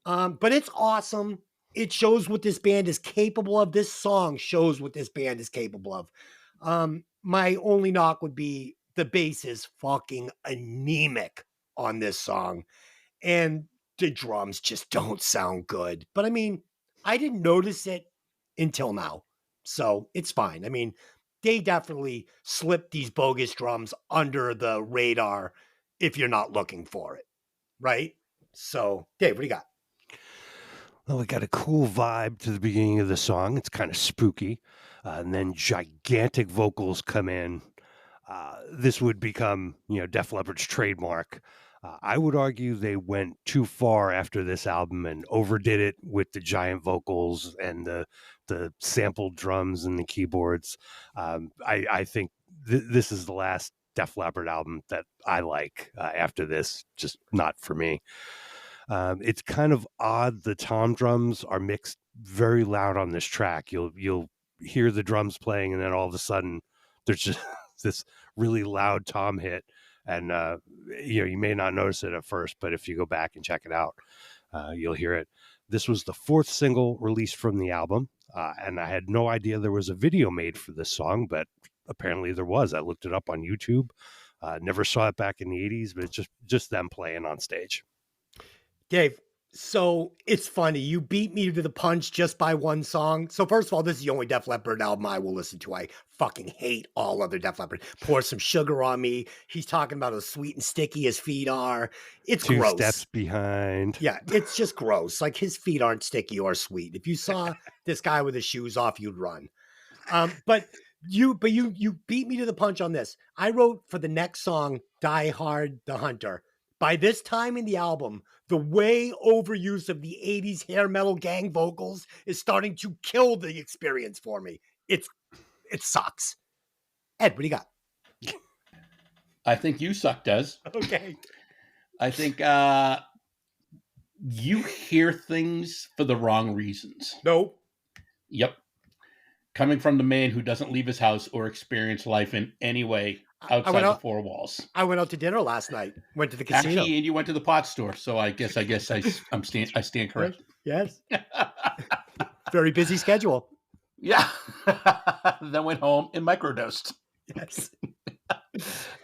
But it's awesome. It shows what this band is capable of. This song shows what this band is capable of. My only knock would be the bass is fucking anemic on this song, and the drums just don't sound good. But I mean, I didn't notice it until now, so it's fine. I mean, they definitely slipped these bogus drums under the radar if you're not looking for it, right? So, Dave, what do you got? Well, we got a cool vibe to the beginning of the song. It's kind of spooky. And then gigantic vocals come in. This would become, Def Leppard's trademark. I would argue they went too far after this album and overdid it with the giant vocals and the sampled drums and the keyboards. I think this is the last Def Leppard album that I like. After this, just not for me. It's kind of odd. The tom drums are mixed very loud on this track. You'll hear the drums playing, and then all of a sudden, there's just this really loud tom hit, and you may not notice it at first, but if you go back and check it out, you'll hear it. This was the 4th single released from the album, and I had no idea there was a video made for this song, but apparently there was. I looked it up on YouTube. Never saw it back in the 80s, but it's just them playing on stage. Dave, so it's funny. You beat me to the punch just by one song. So first of all, this is the only Def Leppard album I will listen to. I fucking hate all other Def Leppard. Pour Some Sugar on Me. He's talking about how sweet and sticky his feet are. It's Two gross. steps behind. Yeah, it's just gross. Like his feet aren't sticky or sweet. If you saw this guy with his shoes off, you'd run. But you beat me to the punch on this. I wrote for the next song, Die Hard the Hunter. By this time in the album, the way overuse of the 80s hair metal gang vocals is starting to kill the experience for me. It sucks. Ed, what do you got? I think you suck, Des. Okay. I think you hear things for the wrong reasons. Nope. Yep. Coming from the man who doesn't leave his house or experience life in any way outside the 4 walls. I went out to dinner last night. Went to the casino. Actually, and you went to the pot store, so I stand correct. Yes. Very busy schedule. Yeah. Then went home and microdosed. Yes.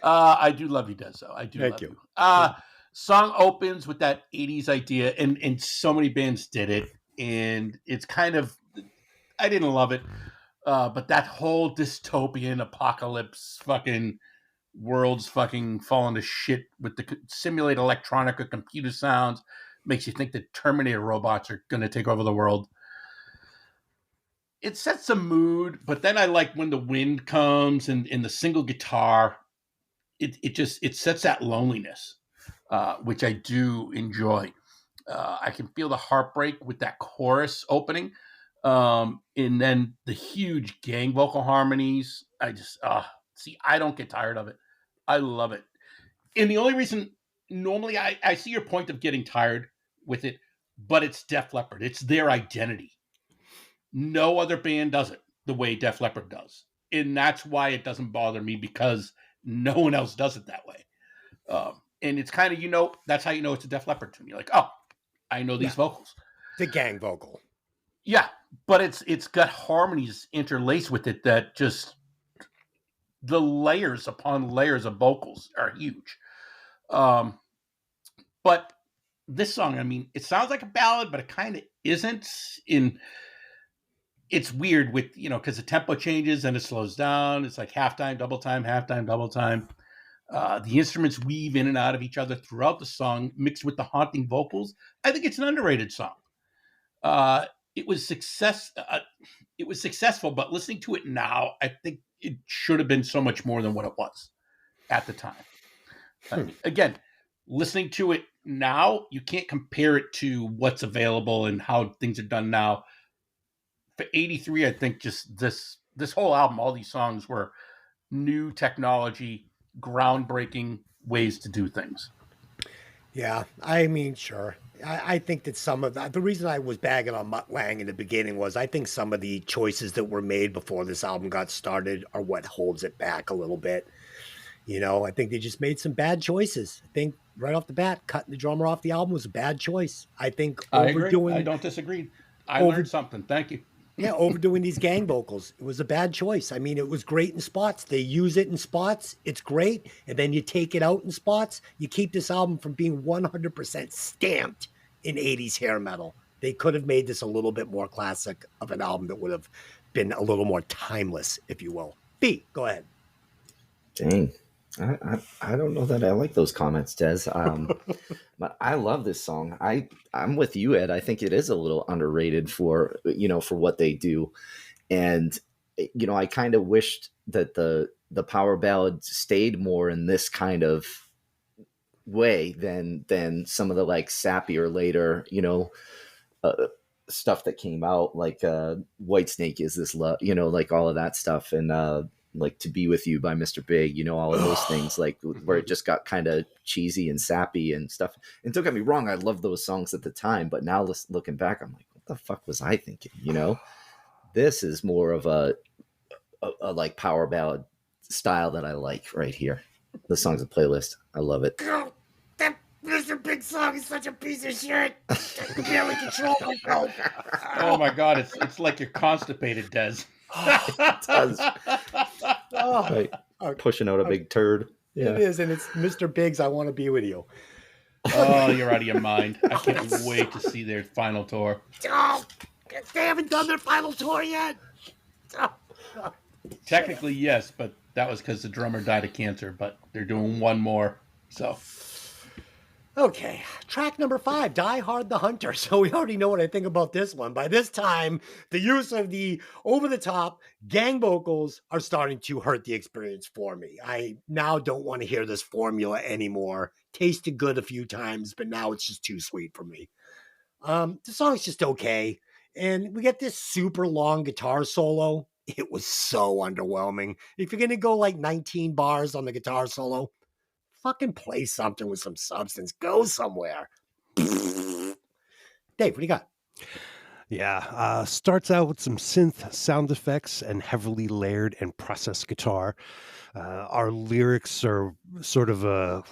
I do love you, Des. I do. Thank love you. Song opens with that 80s idea, and so many bands did it, and it's kind of, I didn't love it, but that whole dystopian apocalypse fucking world's fucking falling to shit with the simulated electronica computer sounds makes you think that Terminator robots are going to take over the world. It sets a mood, but then I like when the wind comes and the single guitar, it sets that loneliness, which I do enjoy. I can feel the heartbreak with that chorus opening. And then the huge gang vocal harmonies. I don't get tired of it. I love it. And the only reason, normally I see your point of getting tired with it, but it's Def Leppard. It's their identity. No other band does it the way Def Leppard does. And that's why it doesn't bother me, because no one else does it that way. And it's kind of, that's how you know it's a Def Leppard to me. Like, oh, I know these vocals. The gang vocal. Yeah, but it's got harmonies interlaced with it that just, the layers upon layers of vocals are huge. But this song, I mean, it sounds like a ballad, but it kind of isn't. it's weird with, because the tempo changes and it slows down. It's like halftime, double time, halftime, double time. The instruments weave in and out of each other throughout the song, mixed with the haunting vocals. I think it's an underrated song. Uh, it was it was successful, but listening to it now, I think it should have been so much more than what it was at the time. Again, listening to it now, you can't compare it to what's available and how things are done now. For 83, I think just this whole album, all these songs were new technology, groundbreaking ways to do things. Yeah, I mean, sure. I think that some of the reason I was bagging on Mutt Lang in the beginning was I think some of the choices that were made before this album got started are what holds it back a little bit. I think they just made some bad choices. I think right off the bat, cutting the drummer off the album was a bad choice. I think I agree. I don't disagree. I learned something. Thank you. Yeah, overdoing these gang vocals. It was a bad choice. I mean, it was great in spots. They use it in spots. It's great. And then you take it out in spots. You keep this album from being 100% stamped in 80s hair metal. They could have made this a little bit more classic of an album that would have been a little more timeless, if you will. B, go ahead. Dang. I don't know that I like those comments, Des. But I love this song. I'm with you, Ed. I think it is a little underrated for what they do. And, I kind of wished that the power ballad stayed more in this kind of way than some of the like sappier later, stuff that came out, like Whitesnake Is This Love, like all of that stuff. And, like To Be With You by Mr. Big, all of those things, like where it just got kind of cheesy and sappy and stuff. And don't get me wrong, I love those songs at the time, but now looking back, I'm like, what the fuck was I thinking? This is more of a like power ballad style that I like right here. The songs of playlist, I love it. That Mr. Big song is such a piece of shit. I can barely control myself. Oh my God, it's like you're constipated, Des. It does. Right. Pushing out a big turd. Yeah. It is, and it's Mr. Big's I Want to Be With You. Oh, you're out of your mind. I can't wait to see their final tour. Oh, they haven't done their final tour yet. Technically, yes, but that was because the drummer died of cancer, but they're doing one more, so... Okay, track number 5, Die Hard the Hunter. So we already know what I think about this one. By this time, the use of the over-the-top gang vocals are starting to hurt the experience for me. I now don't want to hear this formula anymore. Tasted good a few times, but now it's just too sweet for me. The song's just okay. And we get this super long guitar solo. It was so underwhelming. If you're going to go like 19 bars on the guitar solo, fucking play something with some substance. Go somewhere. Dave, what do you got? Yeah, starts out with some synth sound effects and heavily layered and processed guitar. Our lyrics are sort of a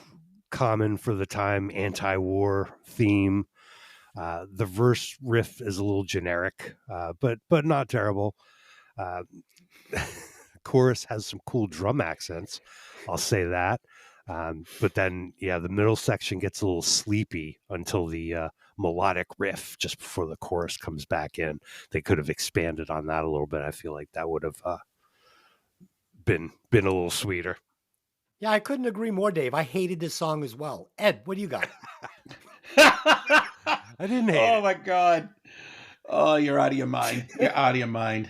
common for the time anti-war theme. The verse riff is a little generic, but not terrible. Chorus has some cool drum accents. I'll say that. But then, the middle section gets a little sleepy until the melodic riff just before the chorus comes back in. They could have expanded on that a little bit. I feel like that would have been a little sweeter. Yeah, I couldn't agree more, Dave. I hated this song as well. Ed, what do you got? I didn't hate it. Oh my God. Oh, you're out of your mind. You're out of your mind.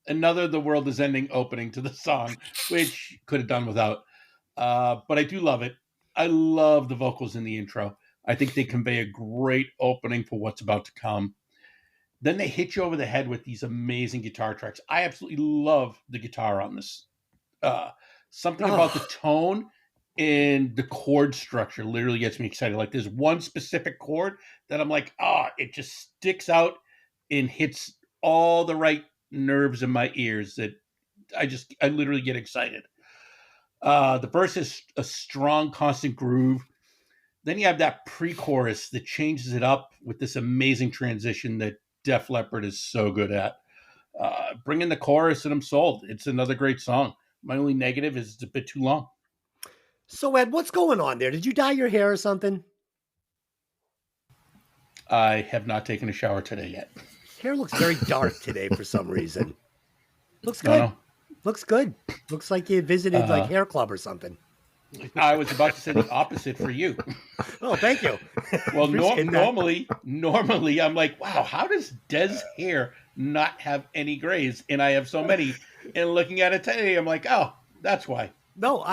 Another The World Is Ending opening to the song, which could have done without. But I do love it. I love the vocals in the intro. I think they convey a great opening for what's about to come. Then they hit you over the head with these amazing guitar tracks. I absolutely love the guitar on this. Something about the tone and the chord structure literally gets me excited. Like there's one specific chord that I'm like, it just sticks out and hits all the right nerves in my ears that I literally get excited. The verse is a strong, constant groove. Then you have that pre-chorus that changes it up with this amazing transition that Def Leppard is so good at. Bring in the chorus and I'm sold. It's another great song. My only negative is it's a bit too long. So, Ed, what's going on there? Did you dye your hair or something? I have not taken a shower today yet. hair looks very dark today for some reason. Looks No, good. no. Looks good. Looks like you visited like Uh-huh. hair club or something. I was about to say the opposite for you. Oh, thank you. Well, Appreciate that. normally I'm like, wow, how does Des' hair not have any grays? And I have so many. And looking at it today, I'm like, oh, that's why. No,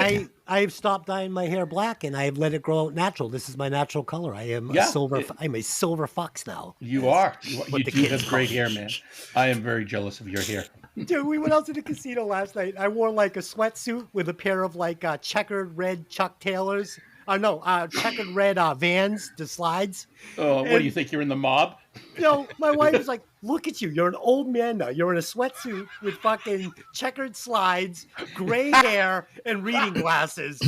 I've stopped dyeing my hair black and I've let it grow out natural. This is my natural color. I am Yeah, I'm a silver fox now. You are. You what the do kids have great call hair, it. man. I am very jealous of your hair. Dude, we went out to the casino last night. I wore like a sweatsuit with a pair of like checkered red Chuck Taylors. Checkered red Vans, the slides. Oh, what do you think? You're in the mob? My wife was like, look at you. You're an old man now. You're in a sweatsuit with fucking checkered slides, gray hair, and reading glasses.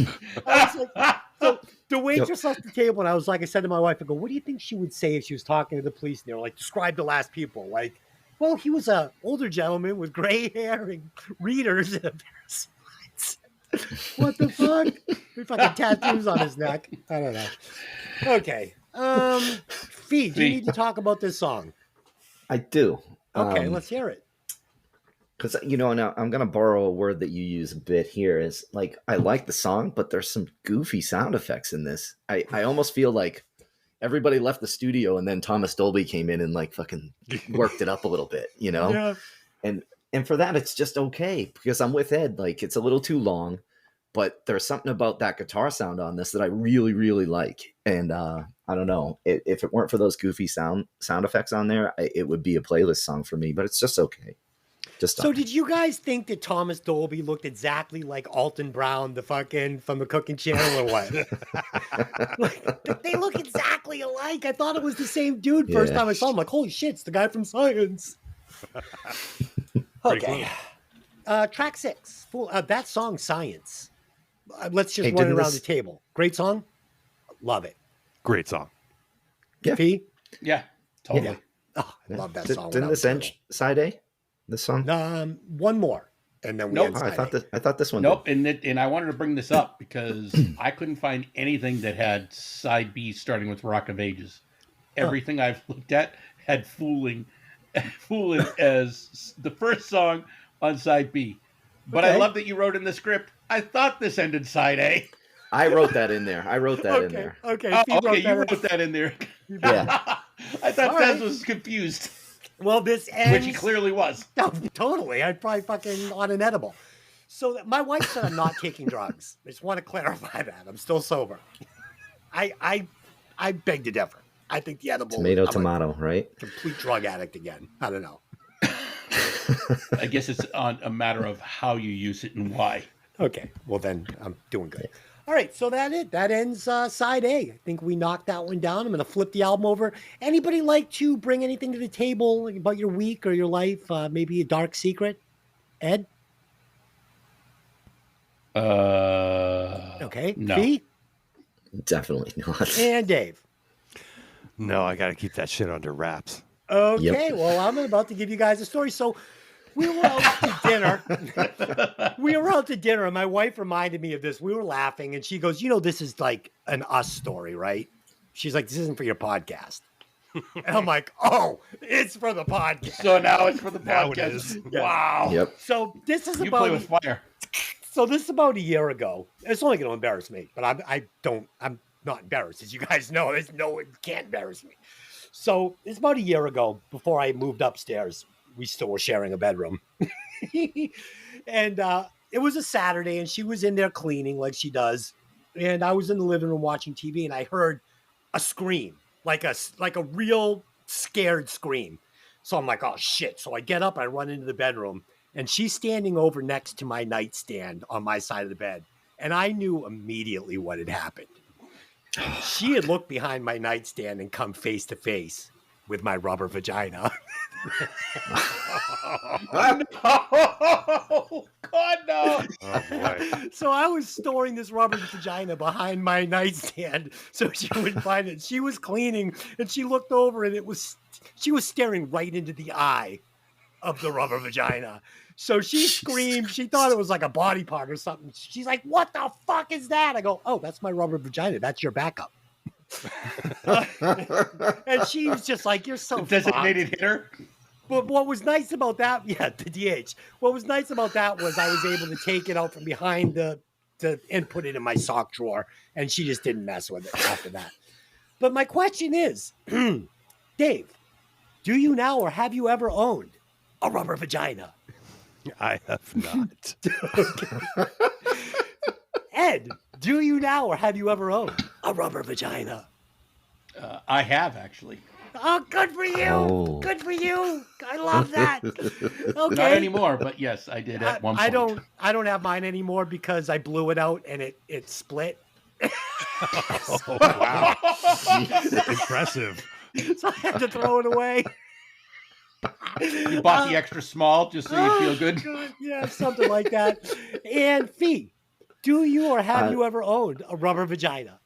I was like, so the waitress left the table, and I said to my wife, I go, what do you think she would say if she was talking to the police? And they were like, describe the last people. Like, well, he was an older gentleman with gray hair and readers and a pair of slides. What the fuck? With fucking tattoos on his neck. I don't know. Okay. Fee, do you need to talk about this song? I do. Okay, let's hear it. Because, now I'm going to borrow a word that you use a bit here is like, I like the song, but there's some goofy sound effects in this. I almost feel like everybody left the studio and then Thomas Dolby came in and like fucking worked it up a little bit, Yeah. And for that, it's just okay because I'm with Ed. Like, it's a little too long, but there's something about that guitar sound on this that I really, really like. And I don't know if it weren't for those goofy sound effects on there, it would be a playlist song for me. But it's just okay. So did you guys think that Thomas Dolby looked exactly like Alton Brown, the fucking from the Cooking Channel, or what? Like, they look exactly alike. I thought it was the same dude first time I saw him. Like, holy shit, it's the guy from Science. Okay. Track 6. That song, Science. Let's just run it around the table. Great song. Love it. Great song. Yeah. P? Yeah, totally. Yeah. Oh, I love that song. Didn't this end side A? This song? One more, and then we Nope. end Oh, side I thought this one. Nope, and I wanted to bring this up because I couldn't find anything that had side B starting with Rock of Ages. Everything I've looked at had Fooling as the first song on side B. But I love that you wrote in the script, I thought this ended side A. I wrote that in there. In there. Okay. Oh, okay, you wrote that in there. Yeah. I thought All Des right. was confused, Well, this ends. which he clearly was. No, totally. I'd probably fucking on an edible. So my wife said I'm not taking drugs. I just want to clarify that. I'm still sober. I beg to differ. I think the edible. Tomato, right? Complete drug addict again. I don't know. I guess it's on a matter of how you use it and why. Okay. Well, then I'm doing good. All right. So that ends side A. I think we knocked that one down. I'm going to flip the album over. Anybody like to bring anything to the table about your week or your life? Maybe a dark secret? Ed? Okay. No. Fee? Definitely not. And Dave. No, I got to keep that shit under wraps. Okay, well, I'm about to give you guys a story. So we were out to dinner. And my wife reminded me of this. We were laughing, and she goes, this is like an us story, right? She's like, this isn't for your podcast. And I'm like, oh, it's for the podcast. So now it's for the Now it podcast. is. Wow. Yep. So this is You play with fire. So this is about a year ago. It's only going to embarrass me, but I'm not embarrassed. As you guys know, it can't embarrass me. So it's about a year ago before I moved upstairs. We still were sharing a bedroom. And it was a Saturday and she was in there cleaning like she does. And I was in the living room watching TV and I heard a scream, like a real scared scream. So I'm like, oh shit. So I get up, I run into the bedroom and she's standing over next to my nightstand on my side of the bed. And I knew immediately what had happened. She had looked behind my nightstand and come face to face with my rubber vagina. Oh, God, no. Oh, boy. So I was storing this rubber vagina behind my nightstand so she wouldn't find it. She was cleaning and she looked over and she was staring right into the eye of the rubber vagina. So she screamed. She thought it was like a body part or something. She's like, what the fuck is that? I go, oh, that's my rubber vagina. That's your backup. And she was just like, you're so Designated fucked. hitter. But what was nice about that, the DH. What was nice about that was I was able to take it out from behind and put it in my sock drawer, and she just didn't mess with it after that. But my question is, Dave, do you now or have you ever owned a rubber vagina? I have not. Ed, do you now or have you ever owned a rubber vagina? I have actually. Oh, good for you. Oh. Good for you. I love that. Okay. Not anymore, but yes, I did at one point. I don't have mine anymore because I blew it out and it split. Oh, wow. Impressive. So I had to throw it away. You bought the extra small just so you feel good. God, yeah, something like that. And Fee, do you or have you ever owned a rubber vagina?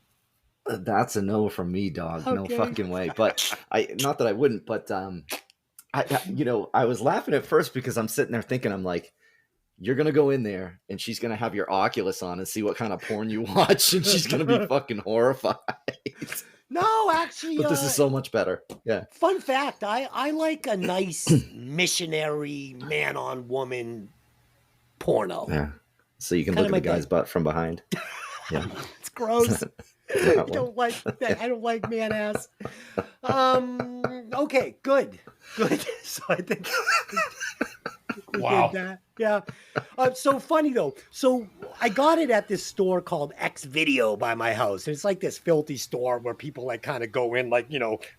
That's a no from me, dog. No Okay. fucking way. But not that I wouldn't, but I was laughing at first because I'm sitting there thinking, I'm like, you're gonna go in there and she's gonna have your Oculus on and see what kind of porn you watch, and she's gonna be fucking horrified. No, actually, But this is so much better. Yeah. fun fact. I like a nice missionary man on woman porno. Yeah. So you can Kinda look at my the guy's thing. butt from behind. Yeah. It's gross. I That one. don't like that. I don't like man ass. Okay, good. So I think we Wow. did that. Yeah. So funny though. So I got it at this store called X Video by my house. And it's like this filthy store where people like kind of go in like,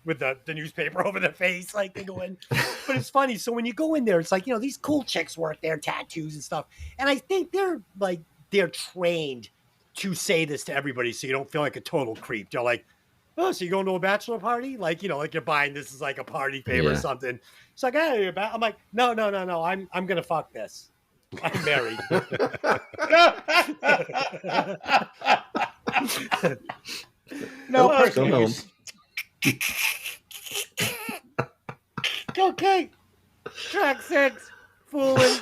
with the newspaper over their face, like they go in. But it's funny. So when you go in there, it's like, these cool chicks work there, tattoos and stuff. And I think they're trained to say this to everybody so you don't feel like a total creep. They're like, oh, so you're going to a bachelor party? Like, like you're buying this as like a party favor or Yeah. something. It's like, hey, you're I'm like, no. I'm going to fuck this. I'm married. No Go personal home. use. Okay. Track 6, Fooling.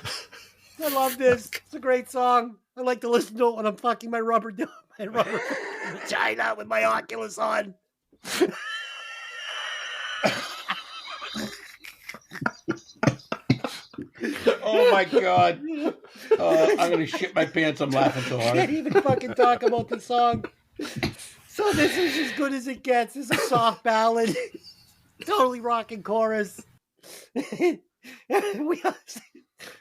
I love this. It's a great song. I like to listen to it when I'm fucking my rubber vagina with my Oculus on. Oh my god. I'm gonna shit my pants. I'm laughing so Can't hard. even fucking talk about the song. So this is as good as it gets. This is a soft ballad. Totally rocking chorus.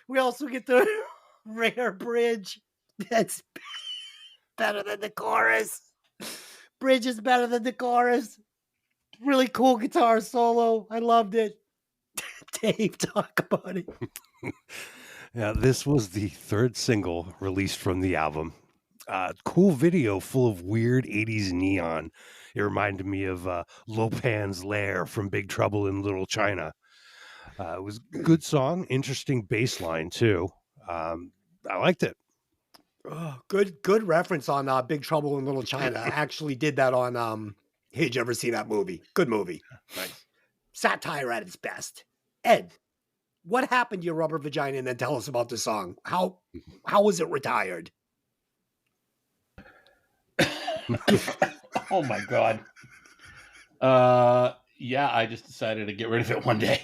we also get the rare bridge. That's better than the chorus. Bridge is better than the chorus. Really cool guitar solo. I loved it. Dave, talk about it. Yeah, this was the third single released from the album. Cool video full of weird 80s neon. It reminded me of Lopan's Lair from Big Trouble in Little China. It was a good song, interesting bass line too. I liked it. Oh, good reference on Big Trouble in Little China. I actually did that on Hey, did you ever see that movie? Good movie. Nice. Satire at its best. Ed, what happened to your rubber vagina? And then tell us about the song. How was it retired? Oh my god. Yeah, I just decided to get rid of it one day.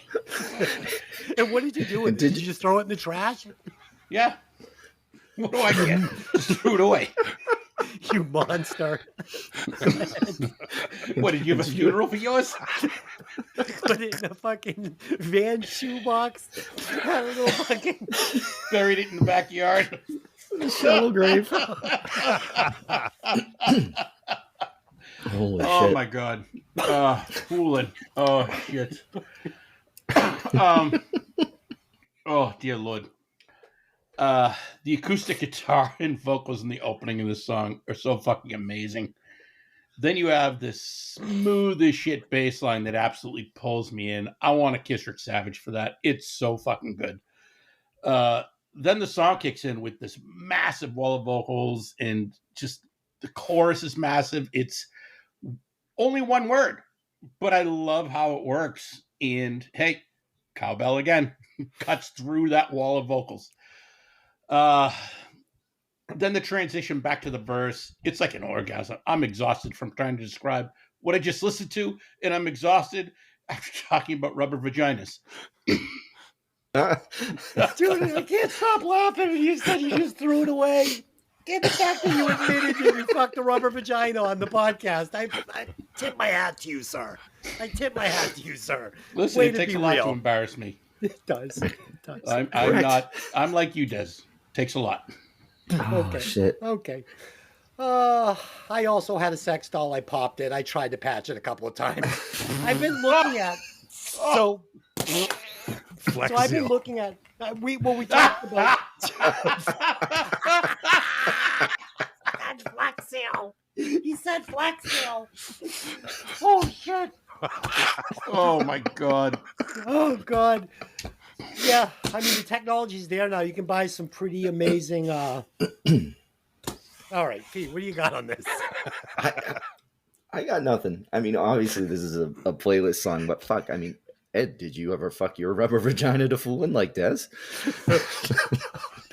And what did you do with it? Did you just throw it in the trash? Yeah. What do I get? Just threw it away. You monster. What, did you have a funeral for yours? Put it in a fucking van shoebox. I don't know, fucking. Buried it in the backyard. Shallow grave. Holy Oh shit. my god. Fooling. Oh shit. Oh dear lord. The acoustic guitar and vocals in the opening of this song are so fucking amazing. Then you have this smooth as shit bass line that absolutely pulls me in. I want to kiss Rick Savage for that. It's so fucking good. Then the song kicks in with this massive wall of vocals, and just the chorus is massive. It's only one word, but I love how it works. And hey, cowbell again cuts through that wall of vocals. Then the transition back to the verse, it's like an orgasm. I'm exhausted from trying to describe what I just listened to, and I'm exhausted after talking about rubber vaginas. Dude, I can't stop laughing when you said you just threw it away. And the fact that you admitted that you fucked a rubber vagina on the podcast, I tip my hat to you, sir. I tip my hat to you, sir. Listen, Way it to takes be a lot to real. embarrass me. It does. It does. I'm Correct. not. I'm like you, Des. Takes a lot. Oh, Okay. shit. Okay. I also had a sex doll. I popped it. I tried to patch it a couple of times. I've been looking at so Flex I've been seal. looking at we talked about That's Flex Seal. He said Flex Seal. Oh shit. Oh my god. Oh god. Yeah, I mean the technology's there now. You can buy some pretty amazing all right, Pete, what do you got on this? I got nothing. I mean, obviously this is a playlist song, but fuck, I mean, Ed, did you ever fuck your rubber vagina to fooling like Des?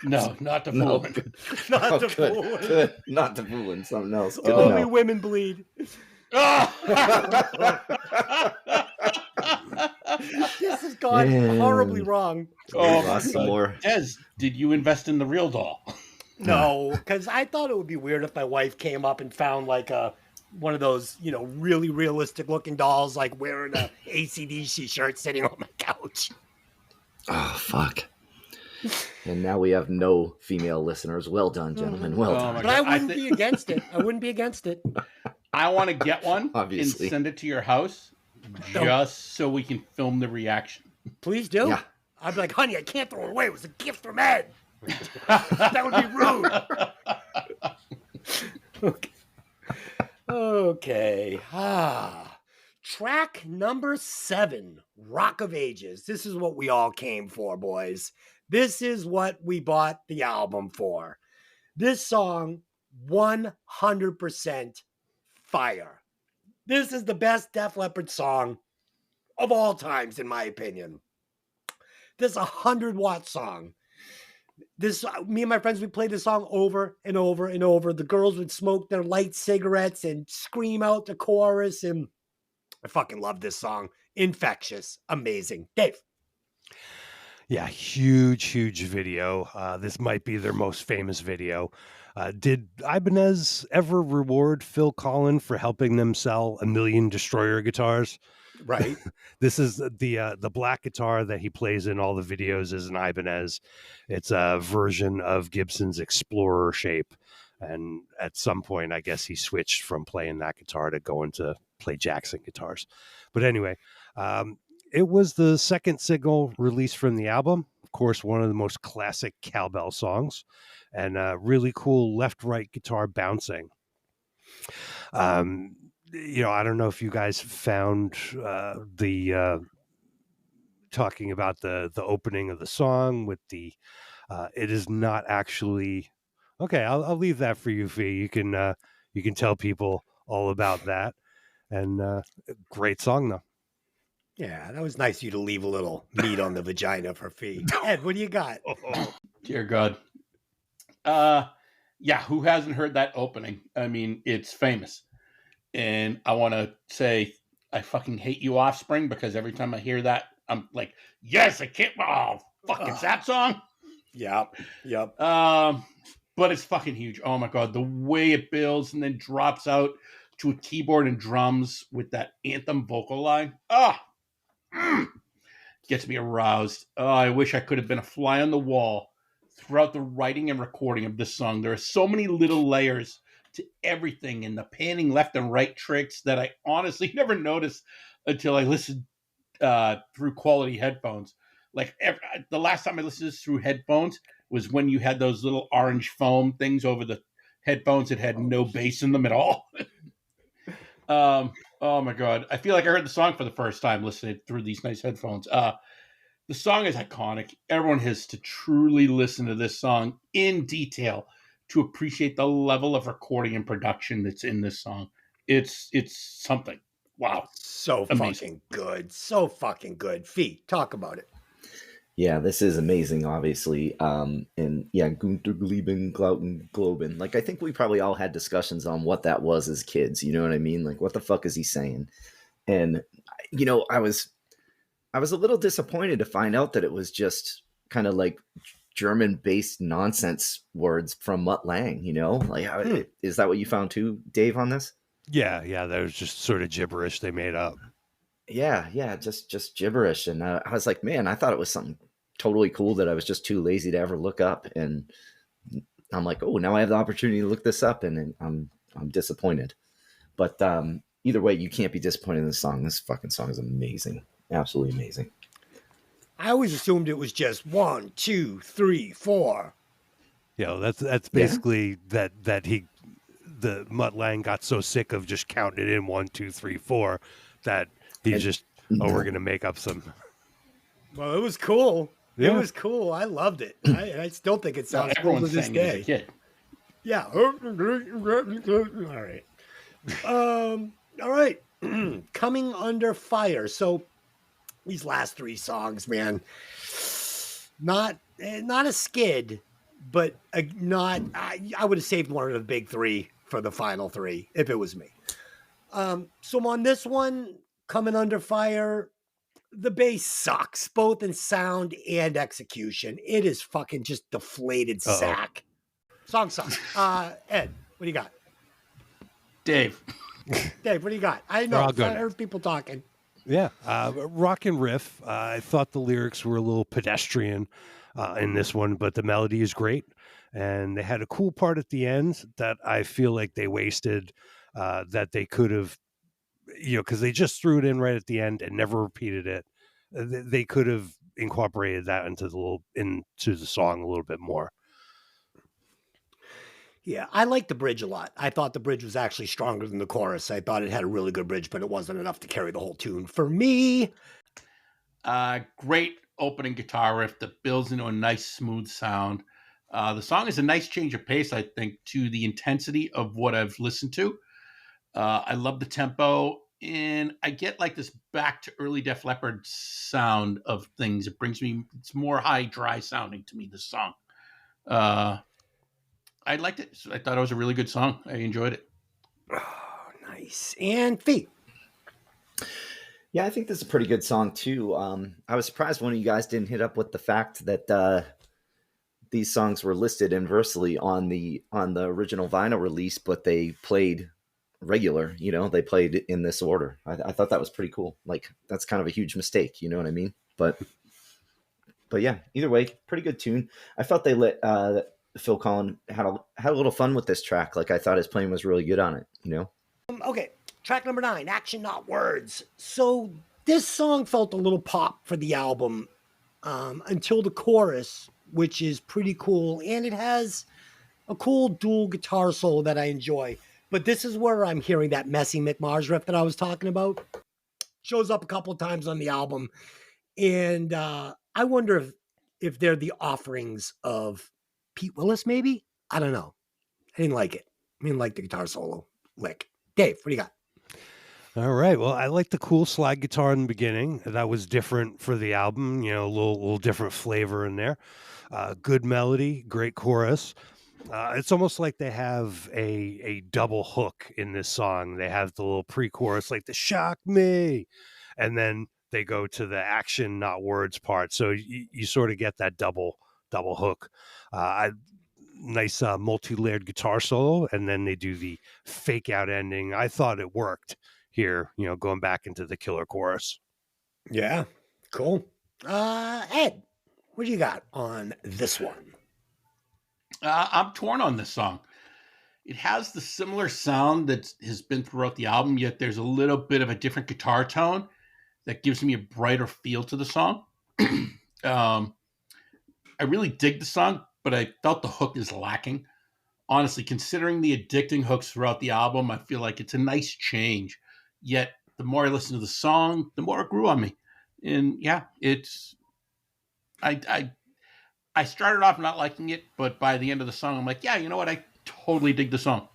No, not the No. fooling. Not Oh, the good, fool. good. Not to fooling, something else. Good to Only know. women bleed. This has gone horribly wrong. Oh, Lost my some God. more. Des, did you invest in the real doll? No, because I thought it would be weird if my wife came up and found like one of those, really realistic looking dolls, like wearing a AC/DC shirt sitting on my couch. Oh, fuck. And now we have no female listeners. Well done, gentlemen. Well Oh, done. my But I God. wouldn't be against it. I wouldn't be against it. I want to get one Obviously. and send it to your house just so we can film the reaction. Please do. Yeah. I'd be like, honey, I can't throw it away. It was a gift from Ed. That would be rude. Okay. Okay. Track number 7, Rock of Ages. This is what we all came for, boys. This is what we bought the album for. This song, 100% fire. This is the best Def Leppard song of all times, in my opinion. This 100-watt song. This, me and my friends, we played this song over and over and over. The girls would smoke their light cigarettes and scream out the chorus, and I fucking love this song. Infectious, amazing. Dave. Yeah, huge video. This might be their most famous video. Did Ibanez ever reward Phil Collin for helping them sell 1 million Destroyer guitars? Right. This is the black guitar that he plays in all the videos is an Ibanez. It's a version of Gibson's Explorer shape. And at some point, I guess he switched from playing that guitar to going to play Jackson guitars. But anyway, it was the second single released from the album. Of course, one of the most classic cowbell songs, and really cool left-right guitar bouncing. I don't know if you guys found the talking about the opening of the song with the. It is not actually okay. I'll leave that for you, Fee. You can tell people all about that, and great song though. Yeah, that was nice of you to leave a little meat on the vagina for Fee. Ed, what do you got? Dear God. Yeah, who hasn't heard that opening? I mean, it's famous. And I want to say I fucking hate you, Offspring, because every time I hear that, I'm like, yes, I can't. Oh, fuck, it's that song? Yep. But it's fucking huge. Oh, my God. The way it builds and then drops out to a keyboard and drums with that anthem vocal line. Gets me aroused. Oh, I wish I could have been a fly on the wall throughout the writing and recording of this song. There are so many little layers to everything and the panning left and right tricks that I honestly never noticed until I listened through quality headphones. Like the last time I listened to this through headphones was when you had those little orange foam things over the headphones that had no bass in them at all. Oh my God. I feel like I heard the song for the first time listening through these nice headphones. The song is iconic. Everyone has to truly listen to this song in detail to appreciate the level of recording and production that's in this song. It's something. Wow. So Amazing. fucking good. So fucking good. Fee, talk about it. Yeah, this is amazing, obviously. And yeah, Gunter Gleben, Glauten, Globen. Like, I think we probably all had discussions on what that was as kids. You know what I mean? Like, what the fuck is he saying? And, I was I was a little disappointed to find out that it was just kind of like German-based nonsense words from Mutt Lange. You know, like is that what you found too, Dave, on this? Yeah, that was just sort of gibberish they made up. Yeah, just gibberish. And I was like, man, I thought it was something totally cool that I was just too lazy to ever look up. And I'm like, oh, now I have the opportunity to look this up, and I'm disappointed. But either way, you can't be disappointed in this song. This fucking song is amazing, absolutely amazing. I always assumed it was just 1, 2, 3, 4. That's basically that the Mutt Lange got so sick of just counting it in 1, 2, 3, 4 that we're gonna make up some. Well, it was cool. Yeah. It was cool. I loved it. I still think it sounds cool to this sang it as a day. kid. Yeah. All right. All right. Coming Under Fire. So these last 3 songs, man, not a skid, but not. I would have saved one of the big 3 for the final 3 if it was me. So on this one, Coming Under Fire, the bass sucks, both in sound and execution. It is fucking just deflated sack. Song sucks. Ed, what do you got? Dave, What do you got? I know. I heard people talking. Yeah, rock and riff. I thought the lyrics were a little pedestrian in this one, but the melody is great. And they had a cool part at the end that I feel like they wasted, that they could have, because they just threw it in right at the end and never repeated it. They could have incorporated that into the song a little bit more. Yeah, I like the bridge a lot. I thought the bridge was actually stronger than the chorus. I thought it had a really good bridge, but it wasn't enough to carry the whole tune for me. great opening guitar riff that builds into a nice smooth sound. The song is a nice change of pace, I think, to the intensity of what I've listened to. I love the tempo, and I get like this back to early Def Leppard sound of things. It brings me, it's more high, dry sounding to me, this song. I liked it. I thought it was a really good song. I enjoyed it. Oh, nice. And Fee. Yeah, I think this is a pretty good song too. I was surprised one of you guys didn't hit up with the fact that these songs were listed inversely on the original vinyl release, but they played regular. You know, they played in this order. I thought that was pretty cool. Like, that's kind of a huge mistake. You know what I mean? But yeah, either way, pretty good tune. I felt they let Phil Collins had a little fun with this track. Like, I thought his playing was really good on it. You know. Okay. Track number 9, Action Not Words. So this song felt a little pop for the album until the chorus, which is pretty cool. And it has a cool dual guitar solo that I enjoy. But this is where I'm hearing that messy Mick Mars riff that I was talking about. Shows up a couple of times on the album. And I wonder if they're the offerings of Pete Willis, maybe? I don't know. I didn't like it. I didn't like the guitar solo lick. Dave, what do you got? All right. Well, I like the cool slide guitar in the beginning. That was different for the album. You know, a little different flavor in there. Good melody, great chorus. It's almost like they have a double hook in this song. They have the little pre-chorus, like the "shock me," and then they go to the action, not words part. So you sort of get that double hook. Nice multi-layered guitar solo, and then they do the fake out ending. I thought it worked here, you know, going back into the killer chorus. Yeah, cool. Ed, what do you got on this one? I'm torn on this song. It has the similar sound that has been throughout the album, yet there's a little bit of a different guitar tone that gives me a brighter feel to the song. I really dig the song, but I felt the hook is lacking. Honestly, considering the addicting hooks throughout the album, I feel like it's a nice change. Yet, the more I listen to the song, the more it grew on me. And yeah, it's... I started off not liking it, but by the end of the song, I'm like, yeah, you know what? I totally dig the song.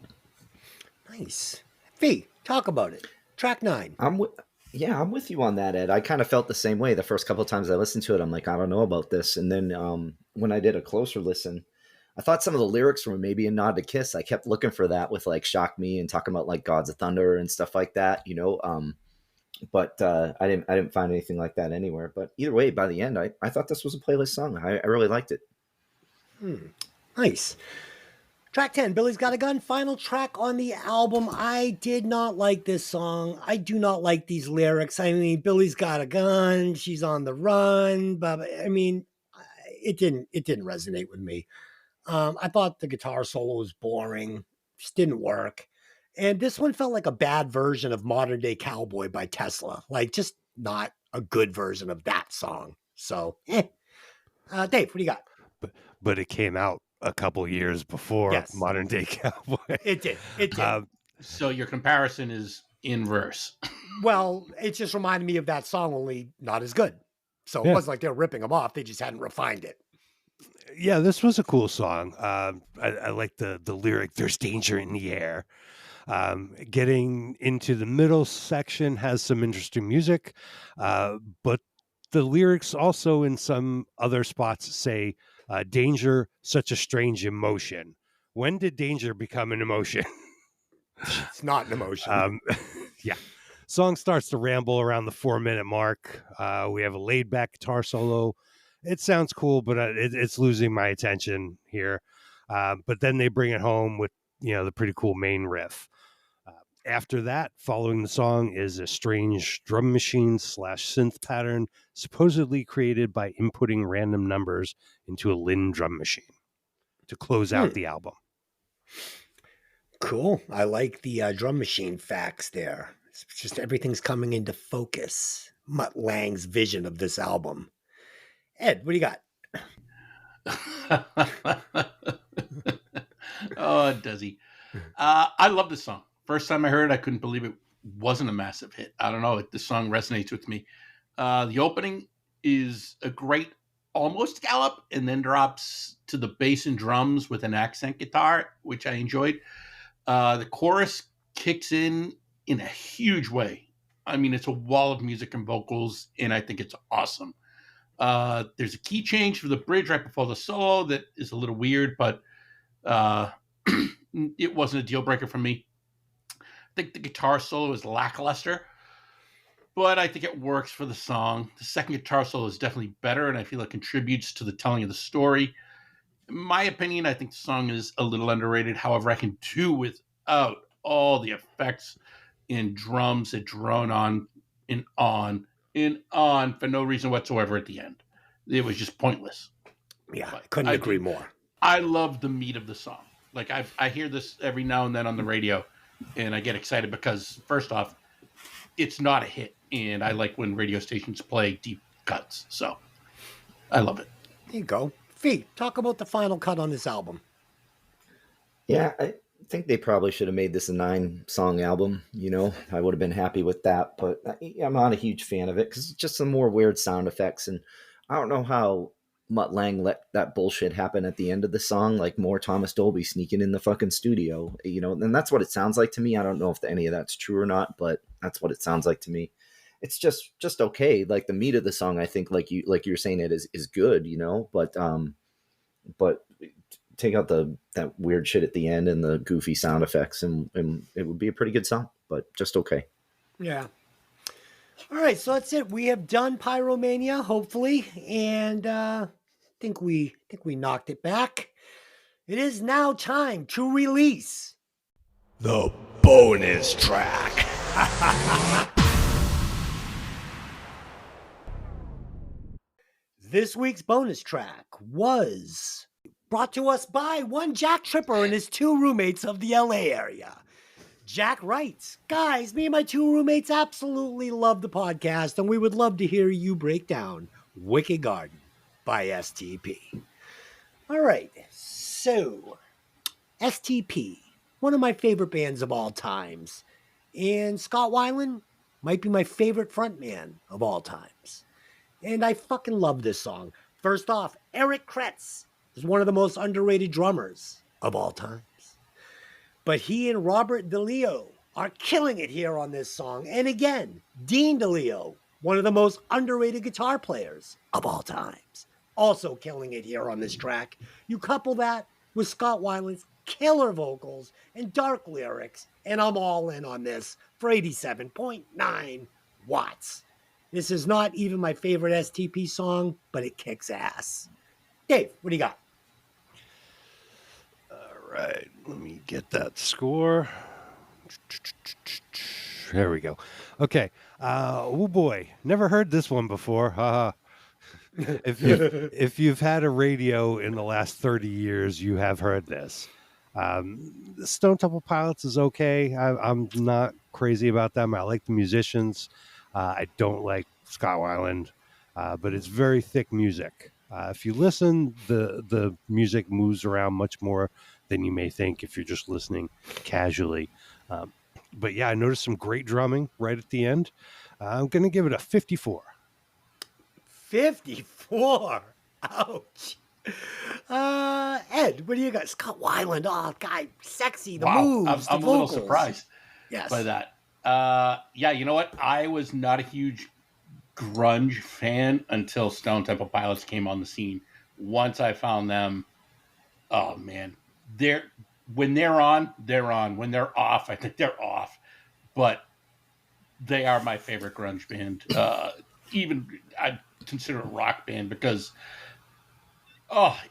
Nice. Fee, talk about it. Track 9. I'm with you on that, Ed. I kind of felt the same way. The first couple of times I listened to it, I'm like, I don't know about this. And then when I did a closer listen, I thought some of the lyrics were maybe a nod to Kiss. I kept looking for that with like "Shock Me" and talking about like "Gods of Thunder" and stuff like that, you know. but I didn't find anything like that anywhere. But either way, by the end, I thought this was a playlist song. I really liked it. Nice. Track 10, Billy's Got a Gun, final track on the album. I did not like this song. I do not like these lyrics. I mean, Billy's got a gun, she's on the run, but I mean, it didn't resonate with me. I thought the guitar solo was boring, just didn't work. And this one felt like a bad version of Modern Day Cowboy by Tesla, like just not a good version of that song. So, Dave, what do you got? But it came out a couple years before Yes. Modern Day Cowboy. It did. So your comparison is inverse. Well, it just reminded me of that song, only not as good. So it Yeah. wasn't like they were ripping them off. They just hadn't refined it. Yeah, this was a cool song. I like the lyric, "There's danger in the air." Getting into the middle section has some interesting music, but the lyrics also in some other spots say, "Danger, such a strange emotion." When did danger become an emotion? It's not an emotion. Yeah. Song starts to ramble around the 4-minute mark. We have a laid back guitar solo. It sounds cool, but it's losing my attention here. But then they bring it home with, the pretty cool main riff. After that, following the song is a strange drum machine / synth pattern, supposedly created by inputting random numbers into a Linn drum machine to close out the album. Cool. I like the drum machine facts there. It's just everything's coming into focus. Mutt Lange's vision of this album. Ed, what do you got? Oh, does he? I love this song. First time I heard it, I couldn't believe it wasn't a massive hit. I don't know. This song resonates with me. The opening is a great almost gallop and then drops to the bass and drums with an accent guitar, which I enjoyed. The chorus kicks in a huge way. I mean, it's a wall of music and vocals, and I think it's awesome. There's a key change for the bridge right before the solo that is a little weird, but it wasn't a deal breaker for me. I think the guitar solo is lackluster, but I think it works for the song. The second guitar solo is definitely better, and I feel it contributes to the telling of the story. In my opinion, I think the song is a little underrated. However, I can do without all the effects and drums that drone on and on and on for no reason whatsoever at the end. It was just pointless. Yeah, But I couldn't agree more. I love the meat of the song. Like I hear this every now and then on the radio, and I get excited because first off, it's not a hit, and I like when radio stations play deep cuts. So I love it. There you go. Fee, talk about the final cut on this album. Yeah, I think they probably should have made this a 9-song album. I would have been happy with that, but I'm not a huge fan of it because it's just some more weird sound effects, and I don't know how Mutt Lange let that bullshit happen at the end of the song, like more Thomas Dolby sneaking in the fucking studio, and that's what it sounds like to me. I don't know if any of that's true or not, but that's what it sounds like to me. It's just okay. Like the meat of the song, I think, like you're saying, it is good, but take out that weird shit at the end and the goofy sound effects, and it would be a pretty good song, but just okay. Yeah. All right, so that's it. We have done Pyromania, hopefully, and think we knocked it back. It is now time to release The bonus track. This week's bonus track was brought to us by one Jack Tripper and his 2 roommates of the LA area. Jack writes, guys, me and my 2 roommates absolutely love the podcast, and we would love to hear you break down Wicked Garden by STP. All right, so STP, one of my favorite bands of all times, and Scott Weiland might be my favorite frontman of all times. And I fucking love this song. First off, Eric Kretz is one of the most underrated drummers of all times. But he and Robert DeLeo are killing it here on this song. And again, Dean DeLeo, one of the most underrated guitar players of all times, also killing it here on this track. You couple that with Scott Weiland's killer vocals and dark lyrics, and I'm all in on this for 87.9 watts. This is not even my favorite STP song, but it kicks ass. Dave, what do you got? All right, let me get that score. There we go. Okay. Oh boy, never heard this one before. Haha. If you've had a radio in the last 30 years, you have heard this. Stone Temple Pilots is okay. I'm not crazy about them. I like the musicians. I don't like Scott Weiland, but it's very thick music. If you listen, the music moves around much more than you may think if you're just listening casually. But yeah, I noticed some great drumming right at the end. I'm going to give it a 54. 54. Ouch. Ed, what do you got? Scott Weiland. Oh, guy, sexy. The moves. I'm the a little vocals. surprised Yes. by that. Yeah, you know what? I was not a huge grunge fan until Stone Temple Pilots came on the scene. Once I found them, oh man, when they're on, they're on. When they're off, I think they're off. But they are my favorite grunge band. Even I consider it a rock band because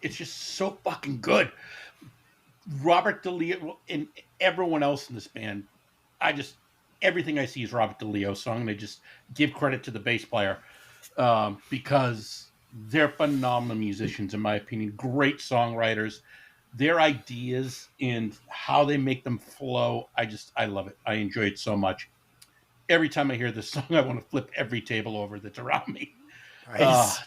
it's just so fucking good. Robert DeLeo and everyone else in this band, everything I see is Robert DeLeo's song, and I just give credit to the bass player because they're phenomenal musicians, in my opinion. Great songwriters. Their ideas and how they make them flow, I love it. I enjoy it so much. Every time I hear this song, I want to flip every table over that's around me. Nice.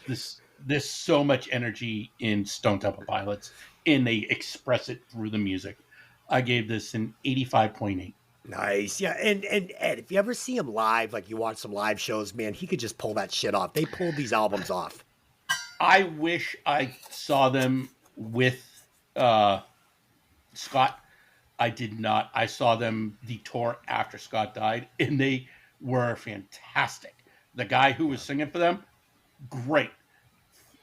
There's so much energy in Stone Temple Pilots, and they express it through the music. I gave this an 85.8. Nice. Yeah. And Ed, if you ever see him live, like you watch some live shows, man, he could just pull that shit off. They pulled these albums off. I wish I saw them with Scott. I did not. I saw them the tour after Scott died, and they were fantastic. The guy who was singing for them, great.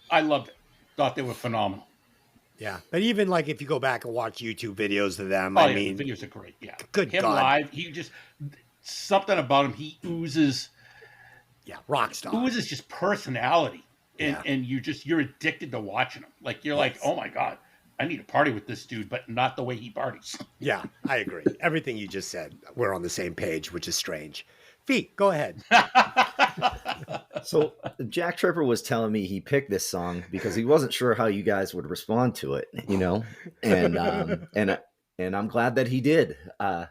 I loved it. Thought they were phenomenal. Yeah. But even like if you go back and watch YouTube videos of them, I mean, the videos are great. Yeah. Good him God. live, he just something about him. He oozes. Yeah, rock star. Oozes just personality, and Yeah. you're addicted to watching him. Like you're like, oh my God, I need to party with this dude, but not the way he parties. Yeah, I agree. Everything you just said, we're on the same page, which is strange. Fee, go ahead. So Jack Tripper was telling me he picked this song because he wasn't sure how you guys would respond to it, and I'm glad that he did. No,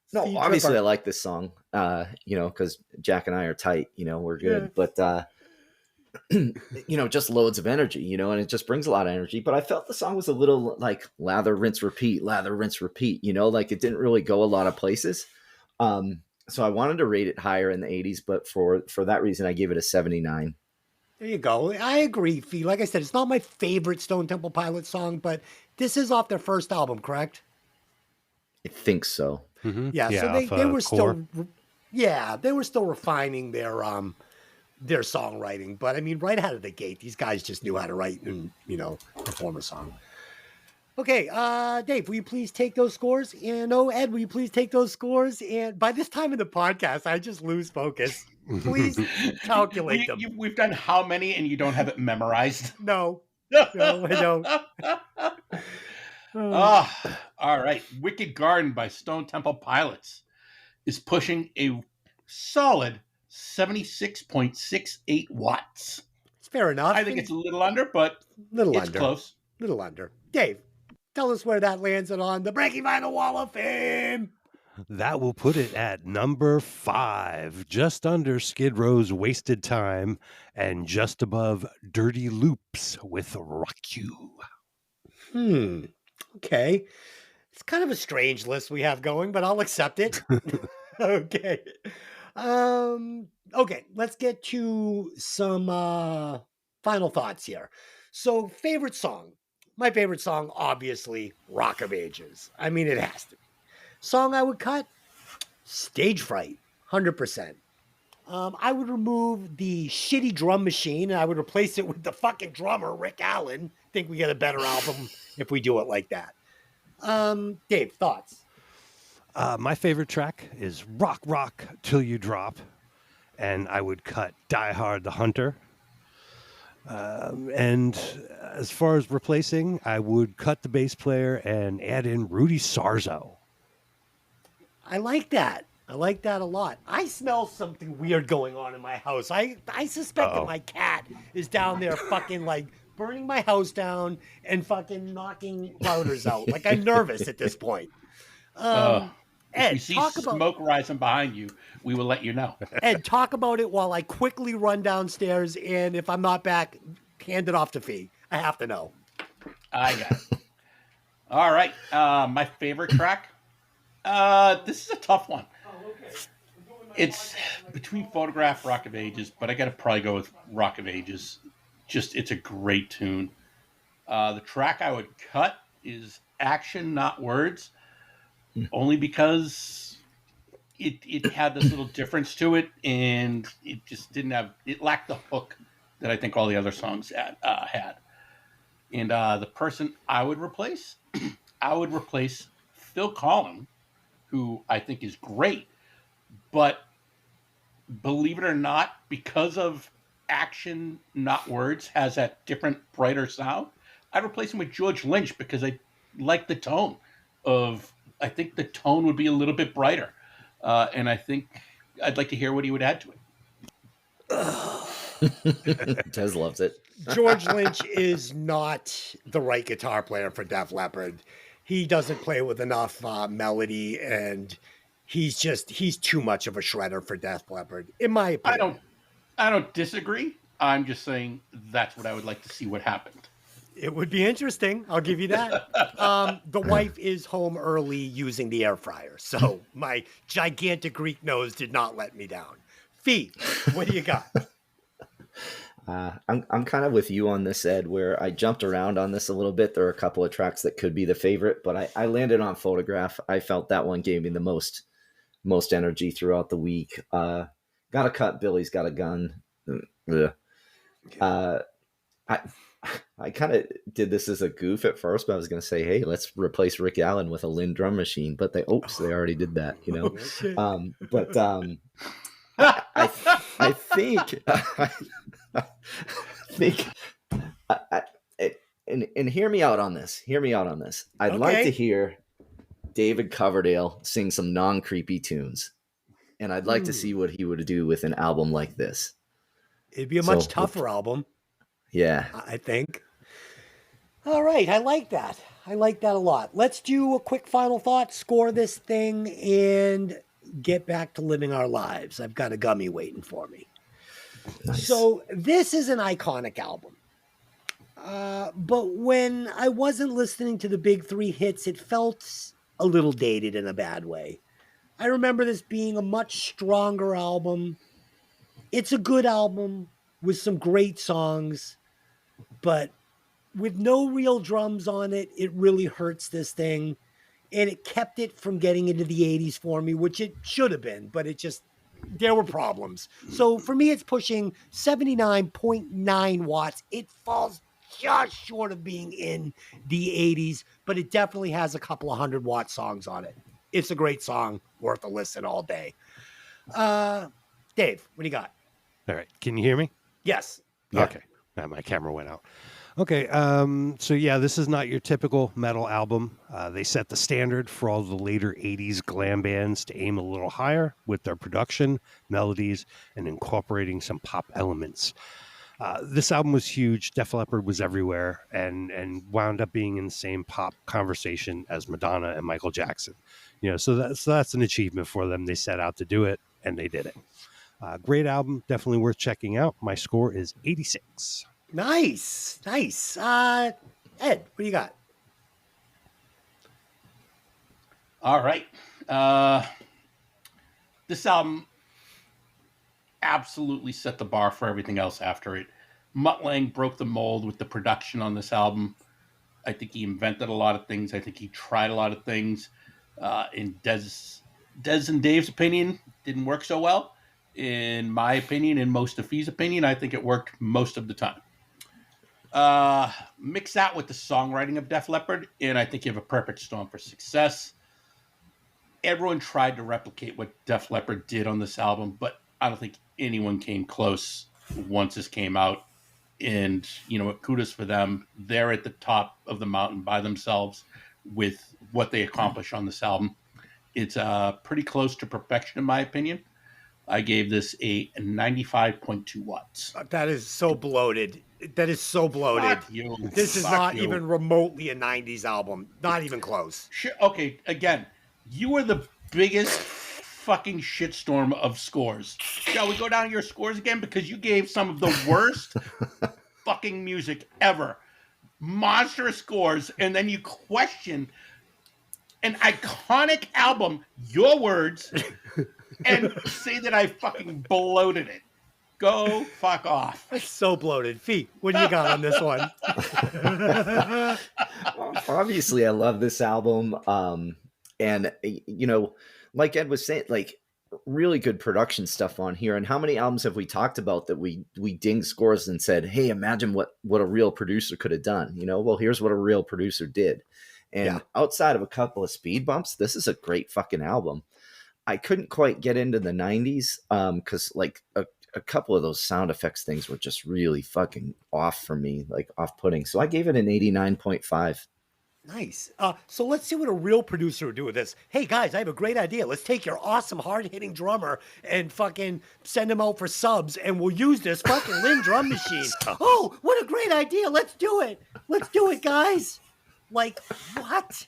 Steve obviously Tripper. I like this song, because Jack and I are tight, we're good, but just loads of energy, and it just brings a lot of energy. But I felt the song was a little like lather, rinse, repeat, like it didn't really go a lot of places. So I wanted to rate it higher in the 80s, but for that reason, I gave it a 79. There you go. I agree, Fee. Like I said, it's not my favorite Stone Temple Pilots song, but this is off their first album, correct? I think so. Mm-hmm. Yeah, so they were still, they were still refining their songwriting. But I mean, right out of the gate, these guys just knew how to write and perform a song. Okay, Dave, will you please take those scores? And Ed, will you please take those scores? And by this time in the podcast, I just lose focus. Please calculate them. We've done how many, and you don't have it memorized? No, I don't. All right. Wicked Garden by Stone Temple Pilots is pushing a solid 76.68 watts. It's fair enough. I think it's a little under, but it's close. Little under. Dave, tell us where that lands it on the Breaking Vinyl Wall of Fame. That will put it at number 5, just under Skid Row's Wasted Time and just above Dirty Loops with Rock You. Okay. It's kind of a strange list we have going, but I'll accept it. Okay. Okay, let's get to some final thoughts here. So, favorite song. My favorite song, obviously, Rock of Ages. I mean, it has to be. Song I would cut? Stage Fright, 100%. I would remove the shitty drum machine and I would replace it with the fucking drummer, Rick Allen. Think we get a better album if we do it like that. Dave, thoughts? My favorite track is Rock Rock Till You Drop. and I would cut Die Hard the Hunter. And as far as replacing, I would cut the bass player and add in Rudy Sarzo. I like that. I like that a lot. I smell something weird going on in my house. I suspect that Uh-oh. my cat is down there fucking like burning my house down and fucking knocking routers out. Like I'm nervous at this point. If Ed, we see talk about smoke rising behind you, we will let you know. Ed, talk about it while I quickly run downstairs, and if I'm not back, hand it off to Fee. I have to know. I got it. All right. My favorite track. This is a tough one. It's between Photograph, Rock of Ages, but I got to probably go with Rock of Ages. Just, it's a great tune. The track I would cut is Action, Not Words, only because it had this little difference to it, and it just it lacked the hook that I think all the other songs had. And the person I would replace, Phil Collins, who I think is great, but believe it or not, because of Action, Not Words has that different, brighter sound, I'd replace him with George Lynch because I like the tone I think the tone would be a little bit brighter. And I think I'd like to hear what he would add to it. Tez loves it. George Lynch is not the right guitar player for Def Leppard. He doesn't play with enough melody, and he's too much of a shredder for Def Leppard, in my opinion. I don't disagree. I'm just saying that's what I would like to see what happened. It would be interesting. I'll give you that. The wife is home early using the air fryer, so my gigantic Greek nose did not let me down. Fee, what do you got? I'm kind of with you on this, Ed, where I jumped around on this a little bit. There are a couple of tracks that could be the favorite, but I landed on Photograph. I felt that one gave me the most energy throughout the week. Got a cut. Billy's Got a Gun. I kind of did this as a goof at first, but I was going to say, hey, let's replace Rick Allen with a Lynn drum machine. But they already did that, you know. I think, and hear me out on this. I'd like to hear David Coverdale sing some non-creepy tunes, and I'd like to see what he would do with an album like this. It'd be a much tougher album. Yeah, I think. All right, I like that. I like that a lot. Let's do a quick final thought, score this thing, and get back to living our lives. I've got a gummy waiting for me. nice. So this is an iconic album. But when I wasn't listening to the big three hits, it felt a little dated in a bad way. I remember this being a much stronger album. It's a good album with some great songs, but with no real drums on it, it really hurts this thing. And it kept it from getting into the 80s for me, which it should have been, but there were problems. So for me, it's pushing 79.9 watts. It falls just short of being in the 80s, but it definitely has a couple of 100-watt songs on it. It's a great song, worth a listen all day. Dave, what do you got? All right. Can you hear me? Yes. Yeah. Okay. My camera went out. Okay. So yeah, this is not your typical metal album. They set the standard for all the later 80s glam bands to aim a little higher with their production, melodies, and incorporating some pop elements. This album was huge. Def Leppard was everywhere and wound up being in the same pop conversation as Madonna and Michael Jackson. So that's an achievement for them. They set out to do it, and they did it. Great album, definitely worth checking out. My score is 86. Nice. Ed, what do you got? All right. This album absolutely set the bar for everything else after it. Mutt Lange broke the mold with the production on this album. I think he invented a lot of things. I think he tried a lot of things. In Des and Dave's opinion, didn't work so well. In my opinion, and most of Fee's opinion, I think it worked most of the time. Mix that with the songwriting of Def Leppard, and I think you have a perfect storm for success. Everyone tried to replicate what Def Leppard did on this album, but I don't think anyone came close once this came out. And, kudos for them. They're at the top of the mountain by themselves with what they accomplish on this album. It's pretty close to perfection, in my opinion. I gave this a 95.2 watts. That is so bloated. That is so bloated. Fuck you. This is Fuck not you. even remotely a 90s album. Not even close. Okay, again, you are the biggest fucking shitstorm of scores. Shall we go down your scores again? Because you gave some of the worst fucking music ever. Monstrous scores, and then you question an iconic album, your words, and say that I fucking bloated it. Go fuck off. It's so bloated. Feet, what do you got on this one? Obviously, I love this album. And, like Ed was saying, like, really good production stuff on here. And how many albums have we talked about that we dinged scores and said, hey, imagine what a real producer could have done? Well, here's what a real producer did. And outside of a couple of speed bumps, this is a great fucking album. I couldn't quite get into the 90s because like a couple of those sound effects things were just really fucking off for me, like off-putting. So I gave it an 89.5. Nice. So let's see what a real producer would do with this. Hey guys, I have a great idea. Let's take your awesome hard-hitting drummer and fucking send him out for subs, and we'll use this fucking Lynn drum machine. Oh, what a great idea. Let's do it. Let's do it, guys. Like, what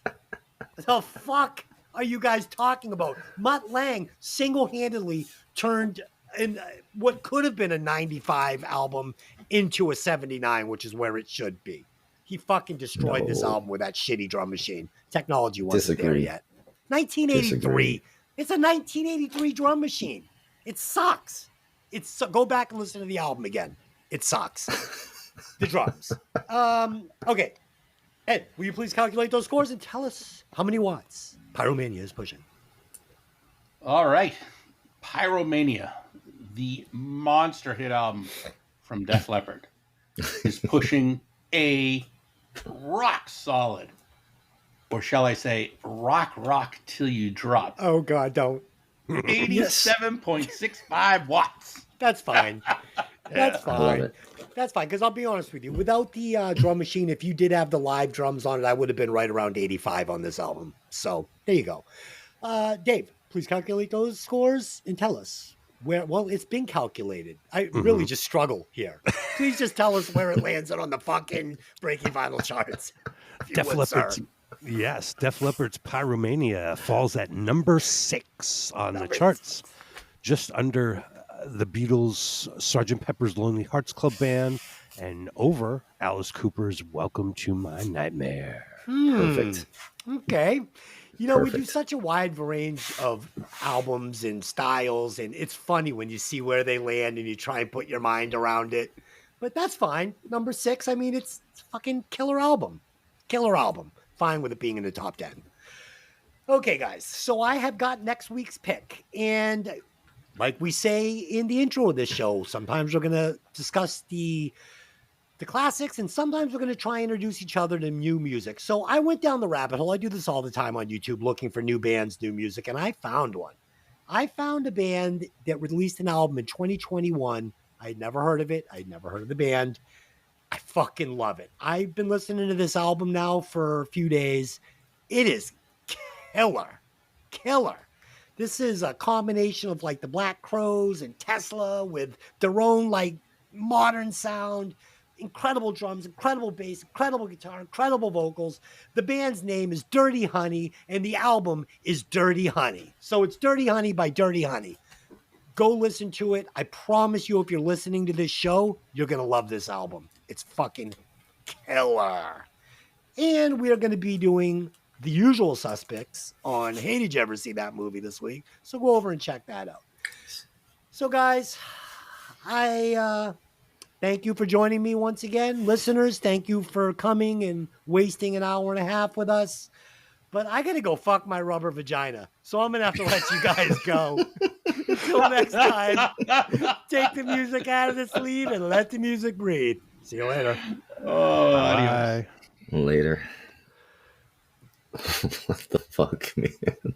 the fuck are you guys talking about? Mutt Lange single-handedly turned what could have been a 95 album into a 79, which is where it should be. He fucking destroyed this album with that shitty drum machine. Technology wasn't there yet. 1983. Disagree. It's a 1983 drum machine. It sucks. Go back and listen to the album again. It sucks. The drums. Okay. Ed, will you please calculate those scores and tell us how many watts Pyromania is pushing? All right. Pyromania, the monster hit album from Def Leppard, is pushing a rock solid, or shall I say rock till you drop. Oh God, don't. 87.65 watts. That's fine. That's I love fine. it. That's fine, because I'll be honest with you. Without the drum machine, if you did have the live drums on it, I would have been right around 85 on this album. So there you go. Dave, please calculate those scores and tell us where. Well, it's been calculated. I really just struggle here. Please just tell us where it lands on the fucking Breaking Vinyl charts. Def Leppard's, yes, Def Leppard's Pyromania falls at number 6 on the charts, just under the Beatles' Sgt. Pepper's Lonely Hearts Club Band, and over Alice Cooper's Welcome to My Nightmare. Perfect. Okay. We do Perfect. such a wide range of albums and styles, and it's funny when you see where they land and you try and put your mind around it. But that's fine. Number 6, I mean, it's a fucking killer album. Killer album. Fine with it being in the top 10. Okay, guys. So I have got next week's pick, and like we say in the intro of this show, sometimes we're going to discuss the classics, and sometimes we're going to try and introduce each other to new music. So I went down the rabbit hole. I do this all the time on YouTube, looking for new bands, new music, and I found one. I found a band that released an album in 2021. I'd never heard of it. I'd never heard of the band. I fucking love it. I've been listening to this album now for a few days. It is killer. Killer. This is a combination of like the Black Crowes and Tesla with their own like modern sound. Incredible drums, incredible bass, incredible guitar, incredible vocals. The band's name is Dirty Honey, and the album is Dirty Honey. So it's Dirty Honey by Dirty Honey. Go listen to it. I promise you, if you're listening to this show, you're going to love this album. It's fucking killer. And we're going to be doing The Usual Suspects on Hey, Did You Ever See That Movie this week? So go over and check that out. So guys, I thank you for joining me once again. Listeners, thank you for coming and wasting an hour and a half with us. But I got to go fuck my rubber vagina. So I'm going to have to let you guys go. Until next time, take the music out of the sleeve and let the music breathe. See you later. Bye. Later. What the fuck, man?